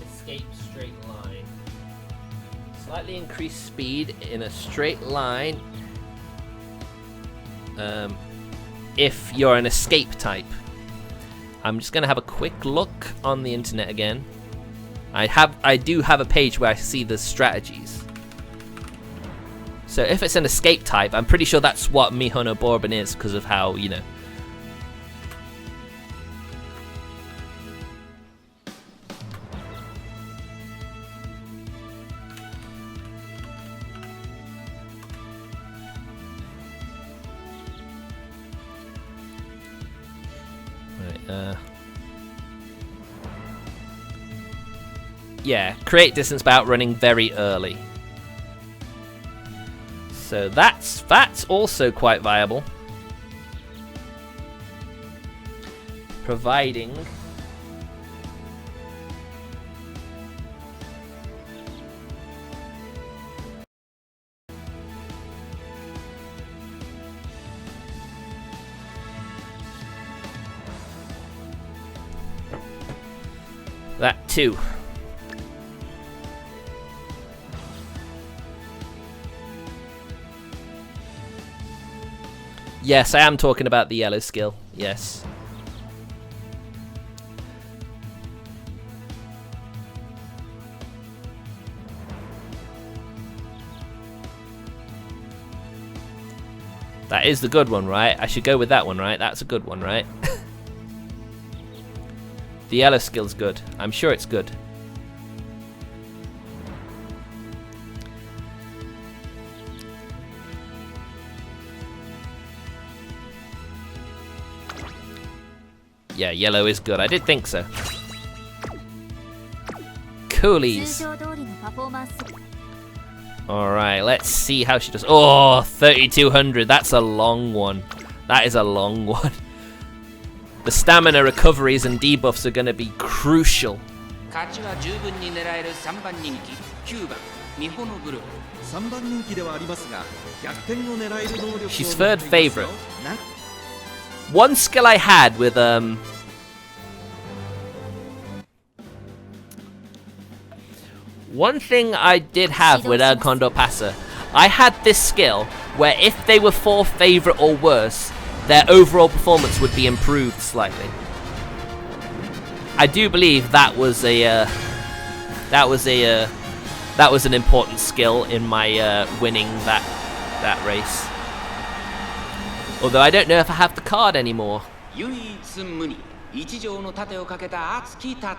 Escape straight line. Slightly increased speed in a straight line. If you're an escape type. I'm just gonna have a quick look on the internet again. I do have a page where I see the strategies. So if it's an escape type, I'm pretty sure that's what Mihono Bourban is because of how, you know. Yeah, create distance by outrunning very early. So that's also quite viable. Providing that too. Yes, I am talking about the yellow skill. Yes. That is the good one, right? I should go with that one, right? That's a good one, right? The yellow skill's good. I'm sure it's good. Yeah, yellow is good. I did think so. coolies. 通常通りのパフォーマンス。 Alright, let's see how she does. Oh, 3200. That's a long one. That is a long one. The stamina recoveries and debuffs are going to be crucial. 勝ちは十分に狙える3番人気9番ミホノブルボン3番人気ではありますが逆転を狙える能力を She's 持っ third ていますよ favorite. One skill I had with one thing I did have with Kondo Passa, I had this skill where if they were 4th favorite or worse, their overall performance would be improved slightly. I do believe that was an important skill in my winning that race. Although I don't know if I have the card anymore. 唯一無二一条の盾をかけた熱き戦い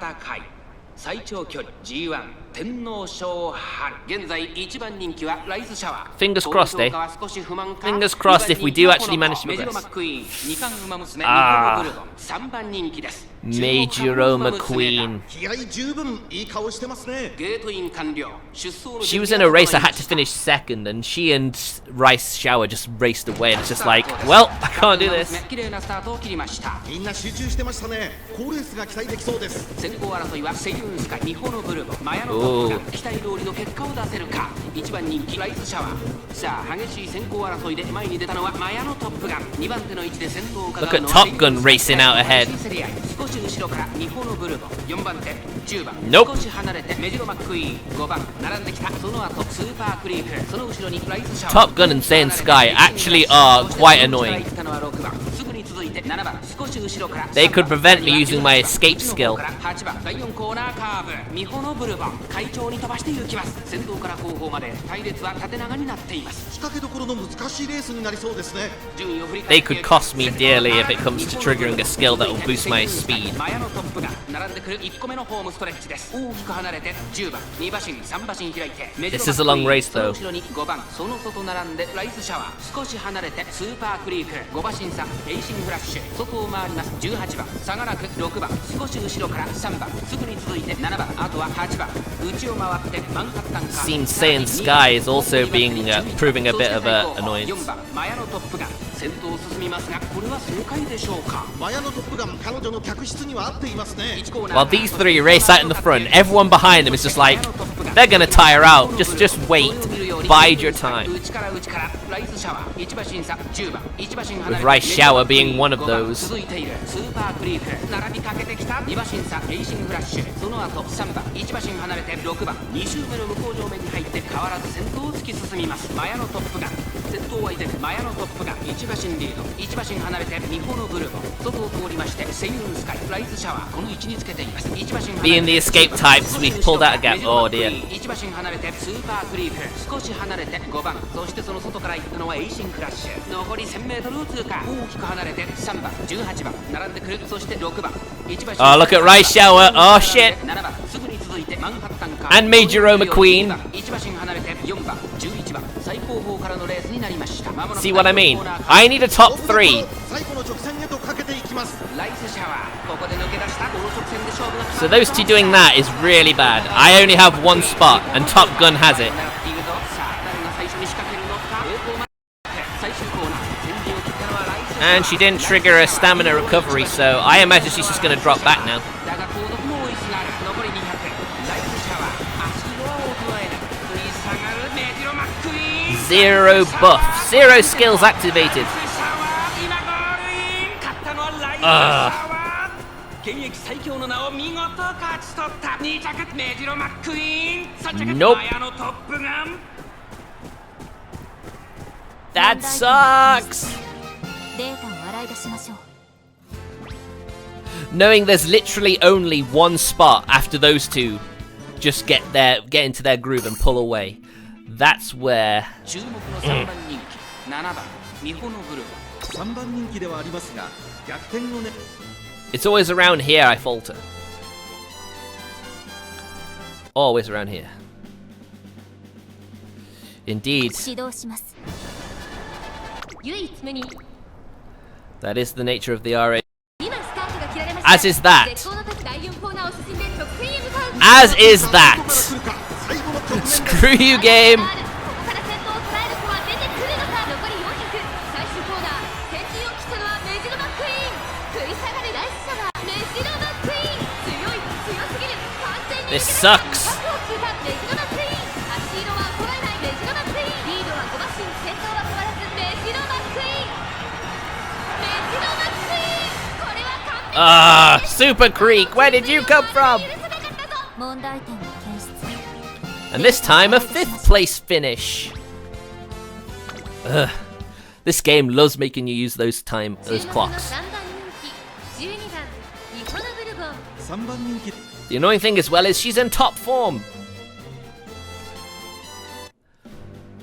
最長距離 G1 天皇賞春現在1番人気はライズシャワー Fingers crossed, eh? 少し不満か Fingers crossed if we do actually manage to メジロ progress. マックイーン2冠馬娘ミホノブルボン3番人気です Meijiro McQueen. 気合十分いい顔してますねゲートイン完了出走の She was in a race I had to finish second, and she and Rice Shower just raced away, and it's just like, well, I can't do this. 綺麗なスタートを切りましたみんな集中してましたね好レースが期待できそうです先行争いはセイウンスカミホノブルボンマヤノトップが期待通りの結果を出せるか1番人気ライズシャワーさあ激しい先行争いで前に出たのはマヤノトップガン2番手の位置で先頭を伺 Look う at のは Top Gun racing out ahead. 少し後ろからミホノブルボン4番手10番 Nope. 少し離れてメジロマックイーン5番並んできたその後スーパークリークその後ろにライズシャワー Top Gun and Saiyan Sky actually are quite annoying. すぐに続いて7番少し後ろから They could prevent me using my escape skill. 8番第4コーナーカーブミホノブルボン快調に飛ばしていきます先頭から後方まで隊列は縦長になっています仕掛けどころの難しいレースになりそうですね They could cost me dearly if it comes to triggering a skill that will boost my speed. マヤのトップが並んでくる1個目のホームストレッチです大きく離れて10番2馬身3馬身開いて This is a long race, その though. 後ろに5番その外並んでライズシャワー少し離れてスーパークリーク5馬身差エイシングフラッシュ外を回ります18番差がなく6番少し後ろから3番すぐに続いて7番あとは8番内を回ってマンハッタンカー Seems Saiyan Sky is also proving a bit of an annoyance. 4番マヤのトップが先頭を進みますがこれは正解でしょうかマヤのトップガン彼女の客室には合っていますね While these three race out in the front, everyone behind them is just like, they're gonna tire out. Just wait. Bide your time. With Rice Shower being one of those. 続いているスーパークリーク並びかけてきた2馬身差レイシングフラッシュその後3番1馬身離れて6番2周目の向こう上面に入って変わらず先頭を突き進みますマヤのトップが先頭は依然マヤのトップが1馬身リード1馬身離れてミホノブルボン外を通りましてセイウンスカイライズシャワーこの位置につけています1馬身離れて Being the escape types, we've pulled out a gap. Oh dear. 1馬身離れてスーパークリーク少し離れて5番そしてその外から行ったのはエイシンクラッシュ残り 1000m を通過大きく離れて3番18番並んでくるそして6番1馬身 Oh, look at Rice Shower. Oh shit. 7番すぐに続いてマンハッタンカー And Meijiro McQueen. 1馬身離れて4番11番最後方からのレースになりました See what I mean? I need a top 3. 最後の直線へとかけていきますライスシャワーここで抜け出したこの直線で勝負が So those two doing that is really bad. I only have one spot, and Top Gun has it. 狙っているぞさあ誰が最初に仕掛けるのか最終コーナー先陣を切ったのはライスシャワー And she didn't trigger a stamina recovery, so I imagine she's just gonna drop back now. だが後続も追いすがる残り200ライスシャワー足色は衰えない食い下がるメジロマックイーン Zero buff. Zero skills activated. 今ゴールイン勝ったのはライスシャワー現役最強の名を見事勝ち取った2着メジロマックイーン3着 Nope. マヤのトップガン That sucks. データを洗い出しましょう。 Knowing there's literally only one spot after those two just get into their groove and pull away. That's where 注目の3番人気7番ミホノブルボン3番人気ではありますが逆転をね it's always around here I falter. Always around here. Indeed. 指導します。唯一無二 That is the nature of the RA. 今スタートが切られまし As is that. 絶好の時第4コーナーを進んで直線へ向かう As is that. Screw you, game. ここから先頭を捉える子は出てくるのか。残り400、最終コーナー、先陣を切ったのはメジロマックイーン。食い下がるライス社はメジロマックイーン。強すぎる。完全に This sucks. 200を通過。メジロマックイーン。足色は衰えないメジロマックイーン。リードは5馬身、先頭は変わらずメジロマックイーン。メジロマックイーン。これは完璧。Ah, Super Creek, where did you come from? 問題点を検出。 And this time a 5th place finish. Ugh. This game loves making you use those clocks. 3番人気、12番ミホノブルボン。3番人気 The annoying thing as well is she's in top form.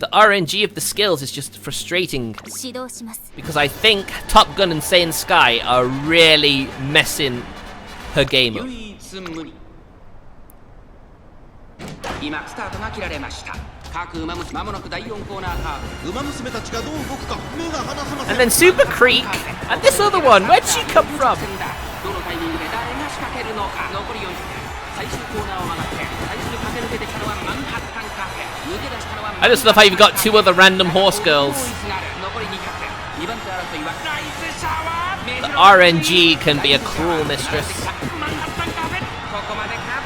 The RNG of the skills is just frustrating 指導します。 because I think Top Gun and Saiyan Sky are really messing her game up. 唯一無二。今スタートが切られました。各馬娘、まもなく第4コーナーカーブ。馬娘たちがどう動くか目が離せません And then Super Creek and this other one, where'd she come from? どのタイミングで誰が仕掛けるのか。残り400、最終コーナーを曲がって最初に駆け抜けてきたのはマンハッタンカフェ。抜け出したのは I just love how you've got 2 other random horse girls. 残り200、2番手争いはライスシャワー。 The RNG can be a cruel mistress. マンハッタンカフェ、ここまでか。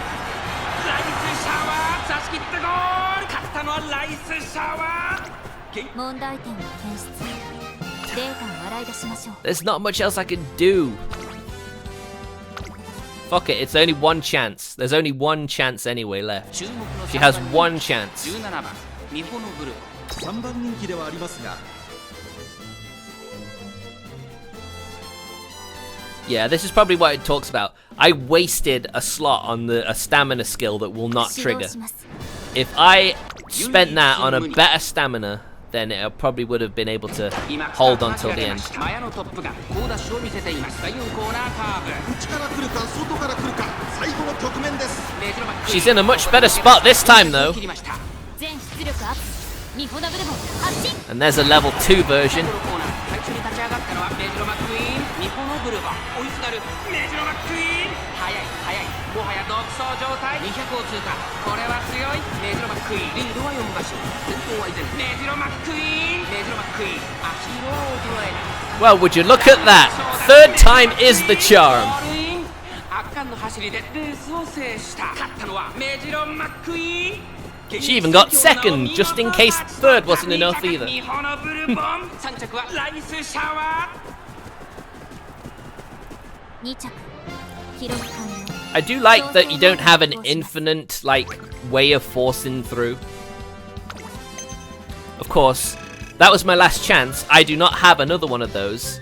ライスシャワー、差し切ってゴール。勝ったのはライスシャワー。問題点を検出。データを洗い出しましょう。 There's not much else I can do. Fuck it, it's only one chance. There's only one chance anyway left. She has one chance. 17番ミホノブルボン。 3番人気ではありますが Yeah, this is probably what it talks about. I wasted a slot on a stamina skill that will not 指導 trigger. します。 If I spent that on a better stamina, then it probably would have been able to 今 hold on till the end. マヤのトップが好ダッシュを見せています。第4コーナーカーブ。内から来るか外から来るか最後の局面です She's in a much better spot this time though. 切りました。全出力アップ。ミホノブルボン発進。 And there's a level 2 version. このコーナー最初に立ち上がったのはメジロマックイーン。ミホノブルボン追いすがるメジロマックイーン。速いもはや独走状態。200を通過。これは強いメジロマックイーン。リードは4馬身、先頭は依然メジロマックイーン。メジロマックイーン、足色は衰えない。 Well, would you look at that? Third time is the charm. 圧巻の走りでレースを制した。勝ったのはメジロマックイーン。 She even got second, just in case third wasn't enough either. ミホノブルボン。3着はライスシャワー。 2着。記録完了。 I do like that you don't have an infinite, like, way of forcing through. Of course, that was my last chance. I do not have another one of those.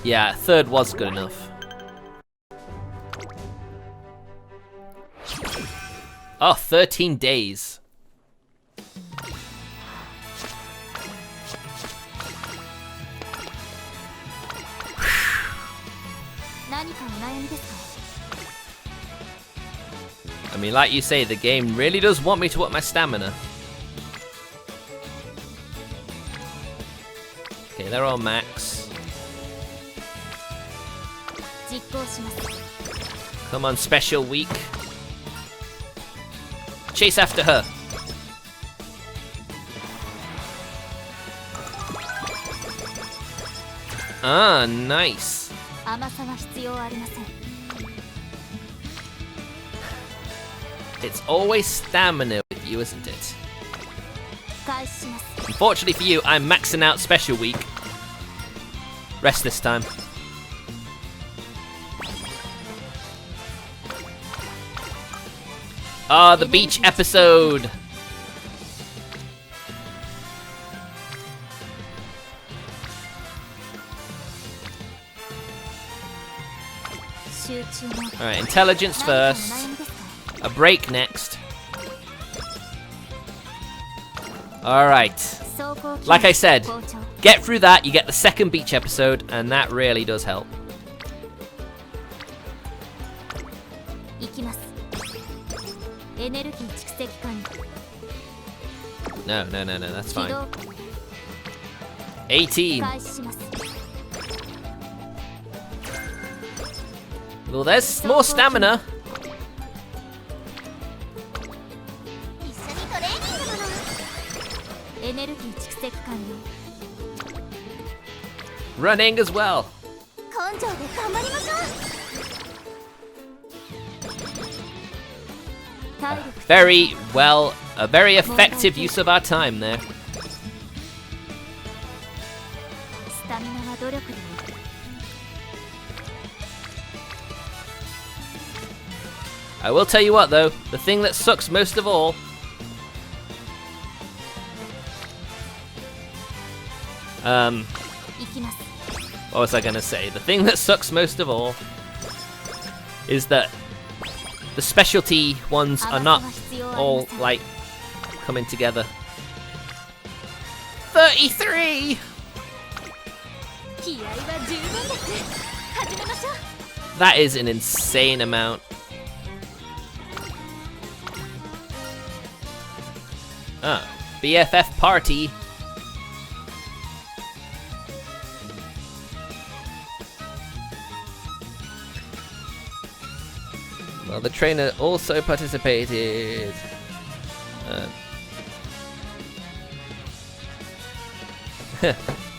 Yeah, third was good enough. Oh, 13 days. 何かお悩みですか？ I mean, like you say, the game really does want me to up my stamina. Okay, they're all max. 実行します。 Come on, special week. Chase after her. Ah, nice. 甘さは必要ありません。 It's always stamina with you, isn't it? 開始します。 Unfortunately for you, I'm maxing out special week. Rest this time. Ah, the beach episode. Alright, intelligence first. A break next. Alright. Like I said, get through that, you get the second beach episode, and that really does help. 行きます。エネルギー蓄積完了。 No, no, no, no, that's 起 fine. 動 18. 開始します。 Well, there's more stamina. 一緒にトレーニングだな。エネルギー蓄積完了。 Running as well. 根性で頑張りましょう。体力 Very well, a very effective use of our time there. スタミナは努力で I will tell you what though, the thing that sucks most of allいきます。 what was I gonna say? The thing that sucks most of all is that the specialty ones are not all like coming together. 33! 気合は十分です。始めましょう。 That is an insane amount. Ah, BFF party. Well, the trainer also participated.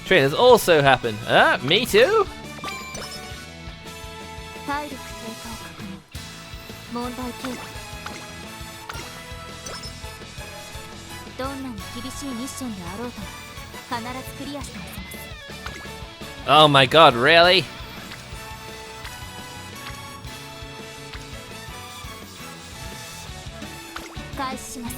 Trainers also happened. Ah, me too? 体力低下を確認。問題形成。どんなに厳しいミッションであろうとも必ずクリアしてみせます。 Oh my god, really? 開始します。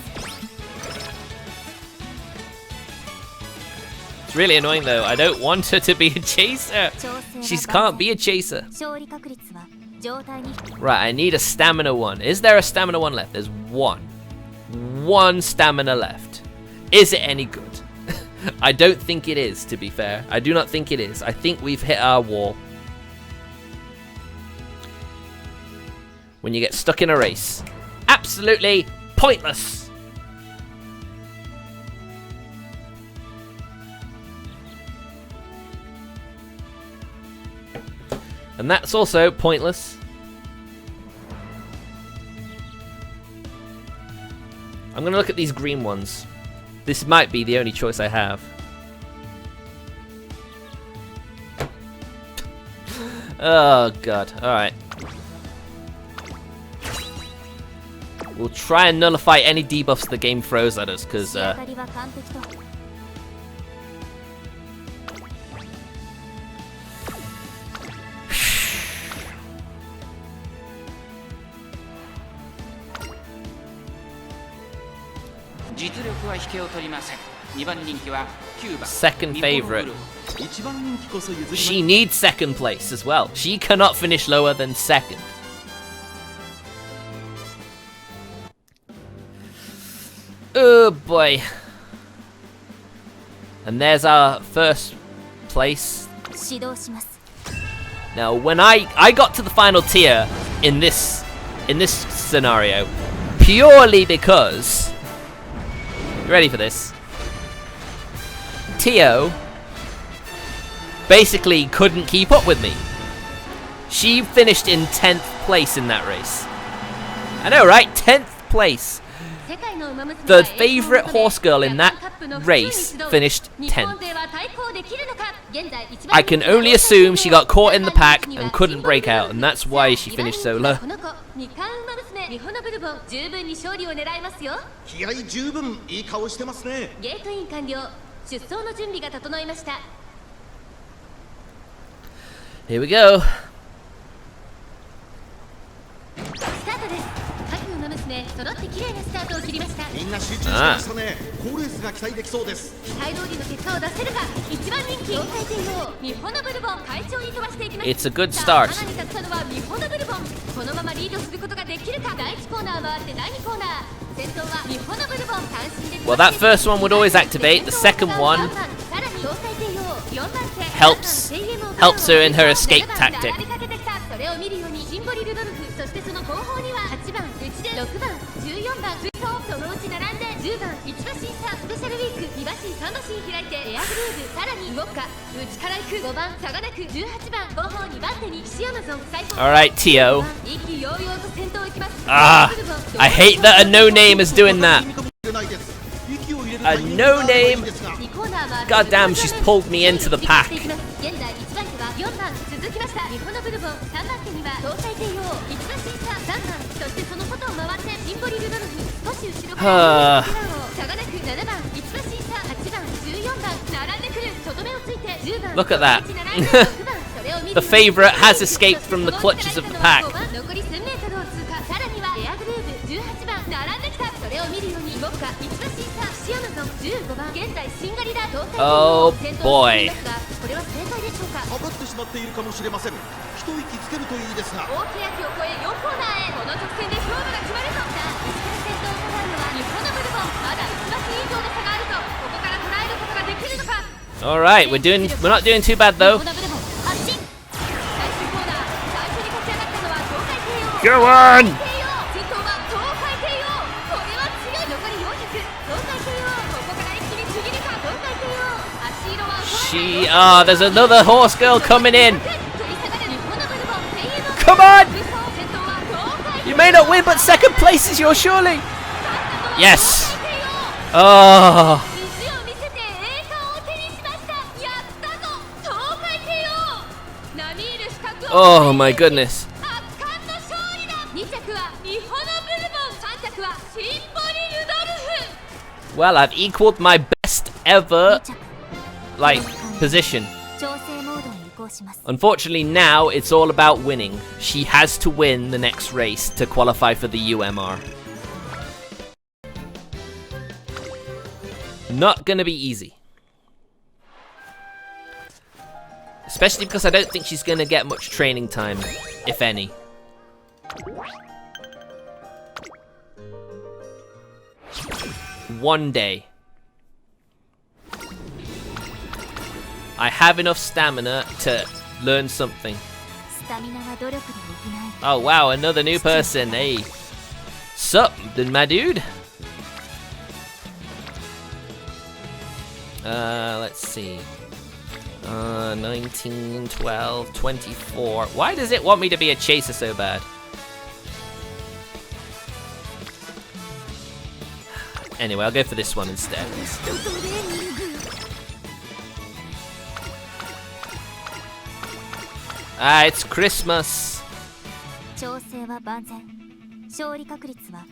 It's really annoying though. I don't want her to be a chaser. 調整は She can't be a chaser. 勝利確率は状態に Right, I need a stamina one. Is there a stamina one left? There's one. One stamina left. Is it any good? I don't think it is, to be fair. I do not think it is. I think we've hit our wall. When you get stuck in a race. Absolutely pointless. And that's also pointless. I'm gonna look at these green ones. This might be the only choice I have. Oh god, alright. We'll try and nullify any debuffs the game throws at us, because 仕上がりは完璧と 実力は引けを取りません。2番人気は9番 second 日本 favorite. ブルー一番人気こそ譲りま She needs second place as well. She cannot finish lower than second. Oh boy. And there's our first place. 指導します。 Now, when I got to the final tier in this scenario, purely because, you ready for this? Tio basically couldn't keep up with me. She finished in 10th place in that race. I know, right? 10th place. The favorite horse girl in that race finished 10th. I can only assume she got caught in the pack and couldn't break out, and that's why she finished so low. ミホノブルボン十分に勝利を狙いますよ。気合十分いい顔してますね。ゲートイン完了。出走の準備が整いました。 Here we go. スタートです。各馬娘揃って綺麗なスタートを切りました。みんな集中してましたね。好レースが期待できそうです。期待通りの結果を出せるか。一番人気4回転王ミホノブルボン快調に飛ばしていきます。 It's a good start. さあ、花に立ったのはミホノブルボン。このままリードすることができるか。第1コーナー回って第2コーナー。先頭はミホノブルボン単身で。 Well, that first one would always activate. The second one helps her in her escape tactic. それを見るようにシンボリルドルフ、そしてその後方には8番、内で6番、14番。10番1馬身差スペシャルウィーク2馬身3馬身開いてエアグルーヴさらに動くか内から行く5番差がなく18番後方2番手に岸アマゾン最高 Alright, Tio. 意気揚々と先頭を行きます Ah, I hate that a no name is doing that. A no name. God damn, she's pulled me into the pack. 現在1番手は4番続きましたミホノブルボン3番手には東海帝王1馬身差3番そしてその外を回ってシンボリルドルフ少し後ろから差がなく7番1馬身差8番14番並んでくるとどめをついて10番 Look at that. The favorite has escaped from the clutches of the pack. 残り1000メートルを通過さらにはエアグルーヴ18番並んできたそれを見るように動くか1馬身差岸アマゾン15番現在シンガリラ東海帝王 Oh boy. これは正解でしょうかかかってしまっているかもしれません。一息つけるといいですが。大欅を越え4コーナーへこの直線で勝負が決まるとさあ内から先頭を飾るのは日本のブルボンまだ1馬身以上の差があるとここから捉えることができるのか Alright, we're not doing too bad though. 最終コーナー最初に勝ち上がったのは東海帝王 Go on! 先頭は東海帝王これは強い残り400東海帝王ここから一気にちぎるか東海帝王足色は There's another horse girl coming in. 取り下がる日本のブルボン声優の Come on! 先頭は東海 You may not win, but second place is yours, surely. Yes. Oh. 意地を見せて栄冠を手にしましたやったぞ東海帝王並みいる資格を Oh my goodness. 圧巻の勝利だ2着はミホノブルボン3着はシンボリ・ルドルフ Well, I've equaled my best ever, like, position. 調整モードに移行します Unfortunately, now it's all about winning. She has to win the next race to qualify for the UMR. Not gonna be easy. Especially because I don't think she's gonna get much training time, if any. One day. I have enough stamina to learn something. スタミナは努力で補え Oh wow, another new person. Hey. Sup, my dude? Let's see. 19, 12, 24. Why does it want me to be a chaser so bad? Anyway, I'll go for this one instead. Ah, it's Christmas. 調整は万全勝利確率は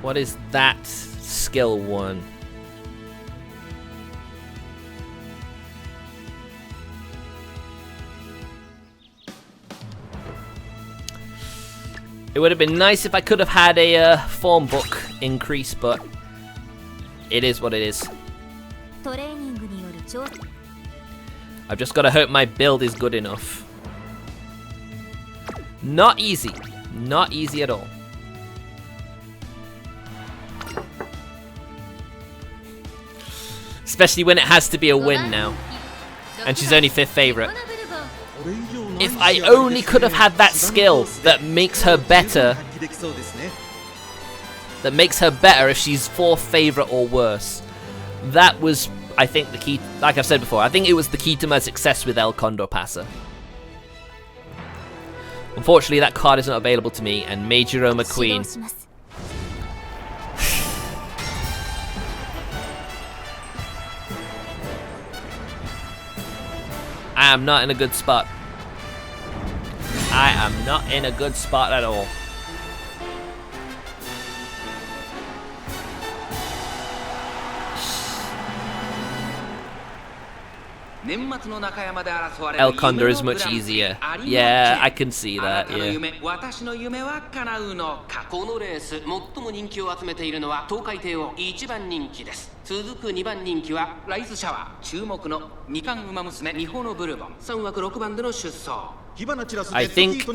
What is that skill one? It would have been nice if I could have had a form book increase, but it is what it is. トレーニングによる調 I've just got to hope my build is good enough. Not easy. Not easy at all. Especially when it has to be a win now. And she's only 5th favorite. If I only could have had that skill that makes her better. That makes her better if she's 4th favorite or worse. That was, I think, the key. Like I've said before, I think it was the key to my success with El Condor Pasa. Unfortunately, that card is not available to me, and Major Roma Queen. します I am not in a good spot. I am not in a good spot at all. El Condor is much easier. Yeah, I can see that, yeah. 私の夢は叶うのかこのレース最も人気を集めているのは東海帝王1番人気です。続く2番人気はライズシャワー注目の2冠馬娘ミホノブルボン3枠6番での出走 I think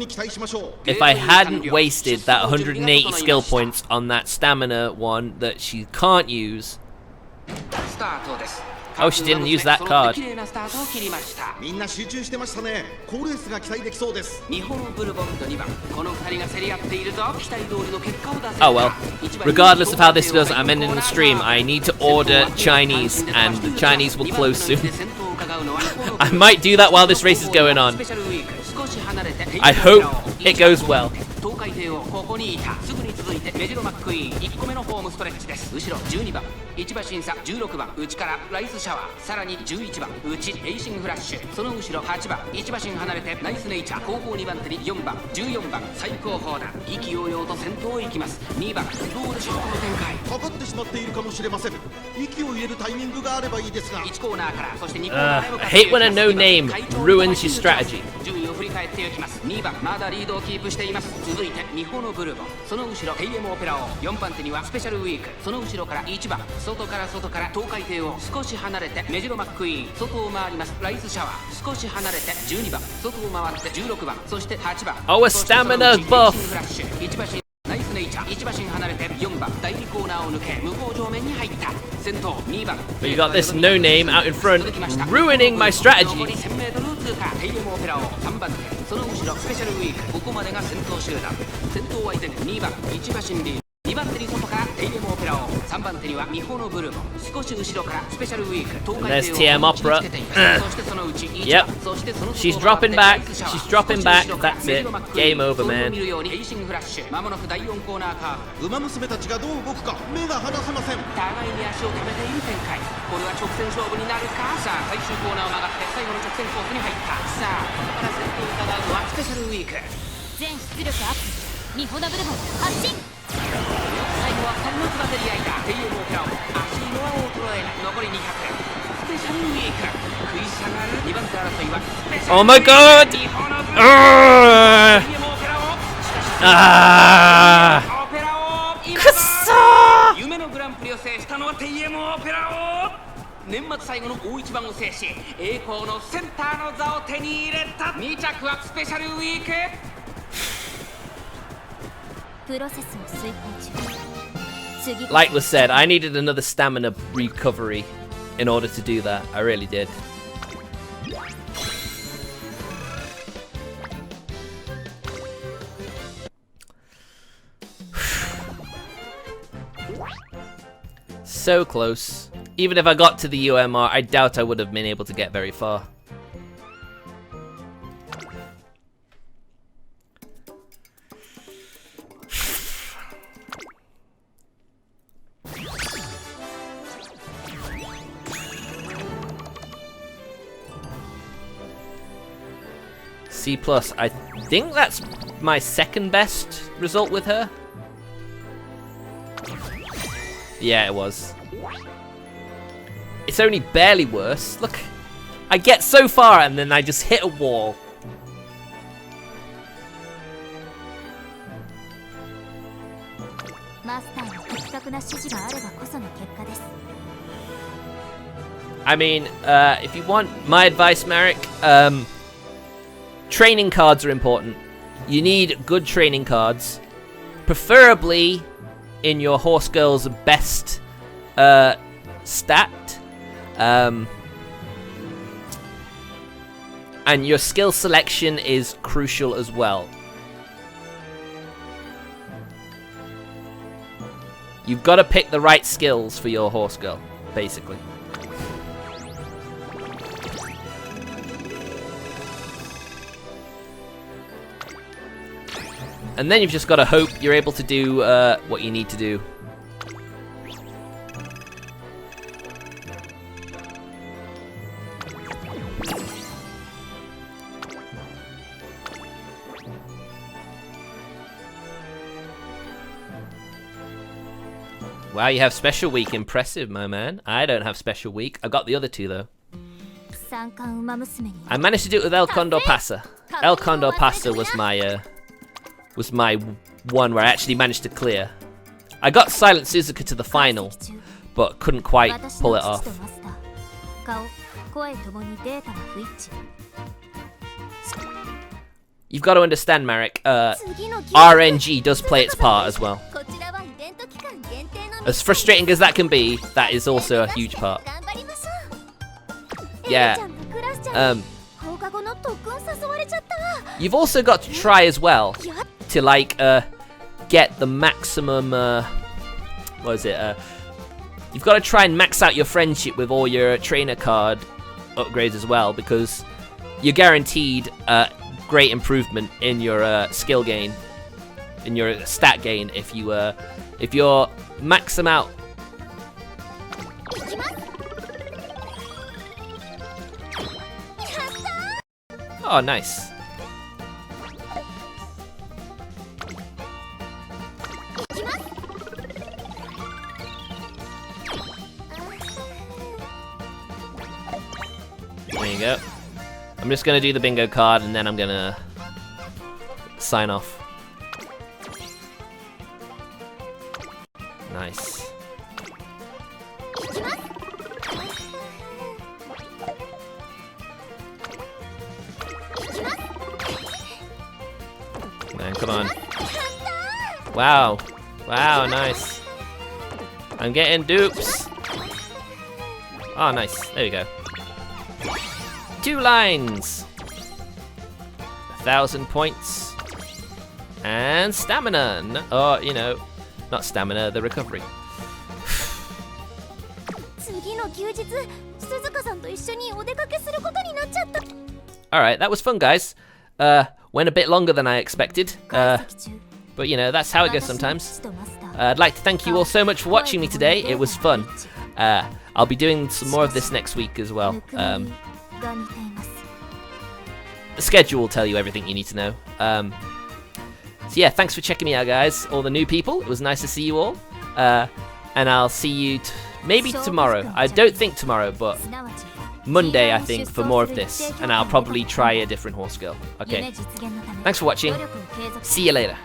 if I hadn't wasted that 180 skill points on that stamina one that she can't use, スタートです Oh, she didn't use that card. 綺麗なスタートを切りました。みんな集中してましたね。好レースが期待できそうです。ミホノブルボンと2番、この2人が競り合っているぞ。期待通りの結果を出せるか。 Oh well. Regardless of how this goes, I'm ending the stream. I need to order Chinese, and the Chinese will close soon. I might do that while this race is going on. I hope it goes well. 東海帝王ここにいた。すぐに続いてメジロマックイーン1個目のホームストレッチです。後ろ12番1馬審査16番内からライスシャワー、さらに11番内レーシングフラッシュ、その後ろ8番1馬身離れてナイスネイチャー、後方2番手に4番14番最高峰だ。意気揚々と先頭を行きます。2番どうでしょうこの展開。かかってしまっているかもしれません。息を入れるタイミングがあればいいですが。1コーナーからそして2コーナーへ向かって I hate when a no name ruins your strategy. 順位を振り返っていきます。2番まだリードをキープしています。続いてミホノブルボン、その後ろテイエムオペラ王、4番手にはスペシャルウィーク、その後ろから1番外から東海帝王、少し離れてメジロマックイーン、外を回りますライスシャワー、少し離れて12番外を回って16番、そして8番 Oh, a stamina buff. 1馬身ナイスネイチャー、1馬身離れて4番第2コーナーを抜け向こう上面に入った。先頭2番 But you got this no name out in front, ruining my 残 strategy. り 1000m 通過。テイエムオペラ王3番手、その後ろスペシャルウィーク、ここまでが先頭集団。先頭相手に2番1馬身リード、2番手に外からテイエムオペラ王、3番手にはミホノブルボン、少し後ろからスペシャルウィーク、東海帝王 TM Opera. そしてそのうち1 Yep. 番、そしてその She's dropping back. She's dropping back. That's it. Game over, man. 見るようにレーシングフラッシュ、まもなく第4コーナーカーブ。馬娘たちがどう動くか目が離せません。互いに足を止めている展開。これは直線勝負になるか。さあ最終コーナーを曲がって最後の直線コースに入った。さあここから先頭を伺うのはスペシャルウィーク。全出力アップ、ミホノブルボン発進。最後は2人のつばぜり合いだ。テイエムオペラを足の輪を衰えない。残り200。スペシャルウィーク食い下がる2番手争いはスペシャル Oh my god! ミホノブルボン、テイエムオペラをしかしオペラを今だ。夢のグランプリを制したのはテイエムオペラを。年末最後の大一番を制し栄光のセンターの座を手に入れた。2着はスペシャルウィーク。プロセスを遂行中。次 Like was said, I needed another stamina recovery in order to do that. I really did. So close. Even if I got to the UMR, I doubt I would have been able to get very far. C+. I think that's my second best result with her. Yeah, it was. It's only barely worse. Look, I get so far and then I just hit a wall. I mean, if you want my advice, Marek, training cards are important. You need good training cards, preferably in your horse girl's best stat, and your skill selection is crucial as well. You've got to pick the right skills for your horse girl, basically. And then you've just got to hope you're able to do what you need to do. Wow, you have special week. Impressive, my man. I don't have special week. I got the other two, though. I managed to do it with El Condor Pasa. El Condor Pasa was my one where I actually managed to clear. I got Silent Suzuka to the final, but couldn't quite pull it off. You've got to understand, Marek, RNG does play its part as well. As frustrating as that can be, that is also a huge part. Yeah. クラスちゃん Um, 放課後の特訓誘われちゃった you've also got to try as well to like get the maximum. What is it? You've got to try and max out your friendship with all your trainer card upgrades as well, because you're guaranteed great improvement in your skill gain, in your stat gain if you're max them out. Oh, nice. There you go. I'm just gonna do the bingo card and then I'm gonna sign off. Nice. Man, come on. Wow. Wow, nice. I'm getting dupes. Oh, nice. There we go. 2 lines. 1,000 points. And stamina. Oh, you know, not stamina, the recovery. 次の休日鈴鹿さんと一緒にお出かけすることになっちゃった Alright, that was fun, guys. Went a bit longer than I expected. But you know, that's how it goes sometimes. I'd like to thank you all so much for watching me today. It was fun. I'll be doing some more of this next week as well. The schedule will tell you everything you need to know. So yeah, thanks for checking me out, guys. All the new people. It was nice to see you all. And I'll see you maybe tomorrow. I don't think tomorrow, but Monday, I think, for more of this. And I'll probably try a different horse girl. Okay. Thanks for watching. See you later.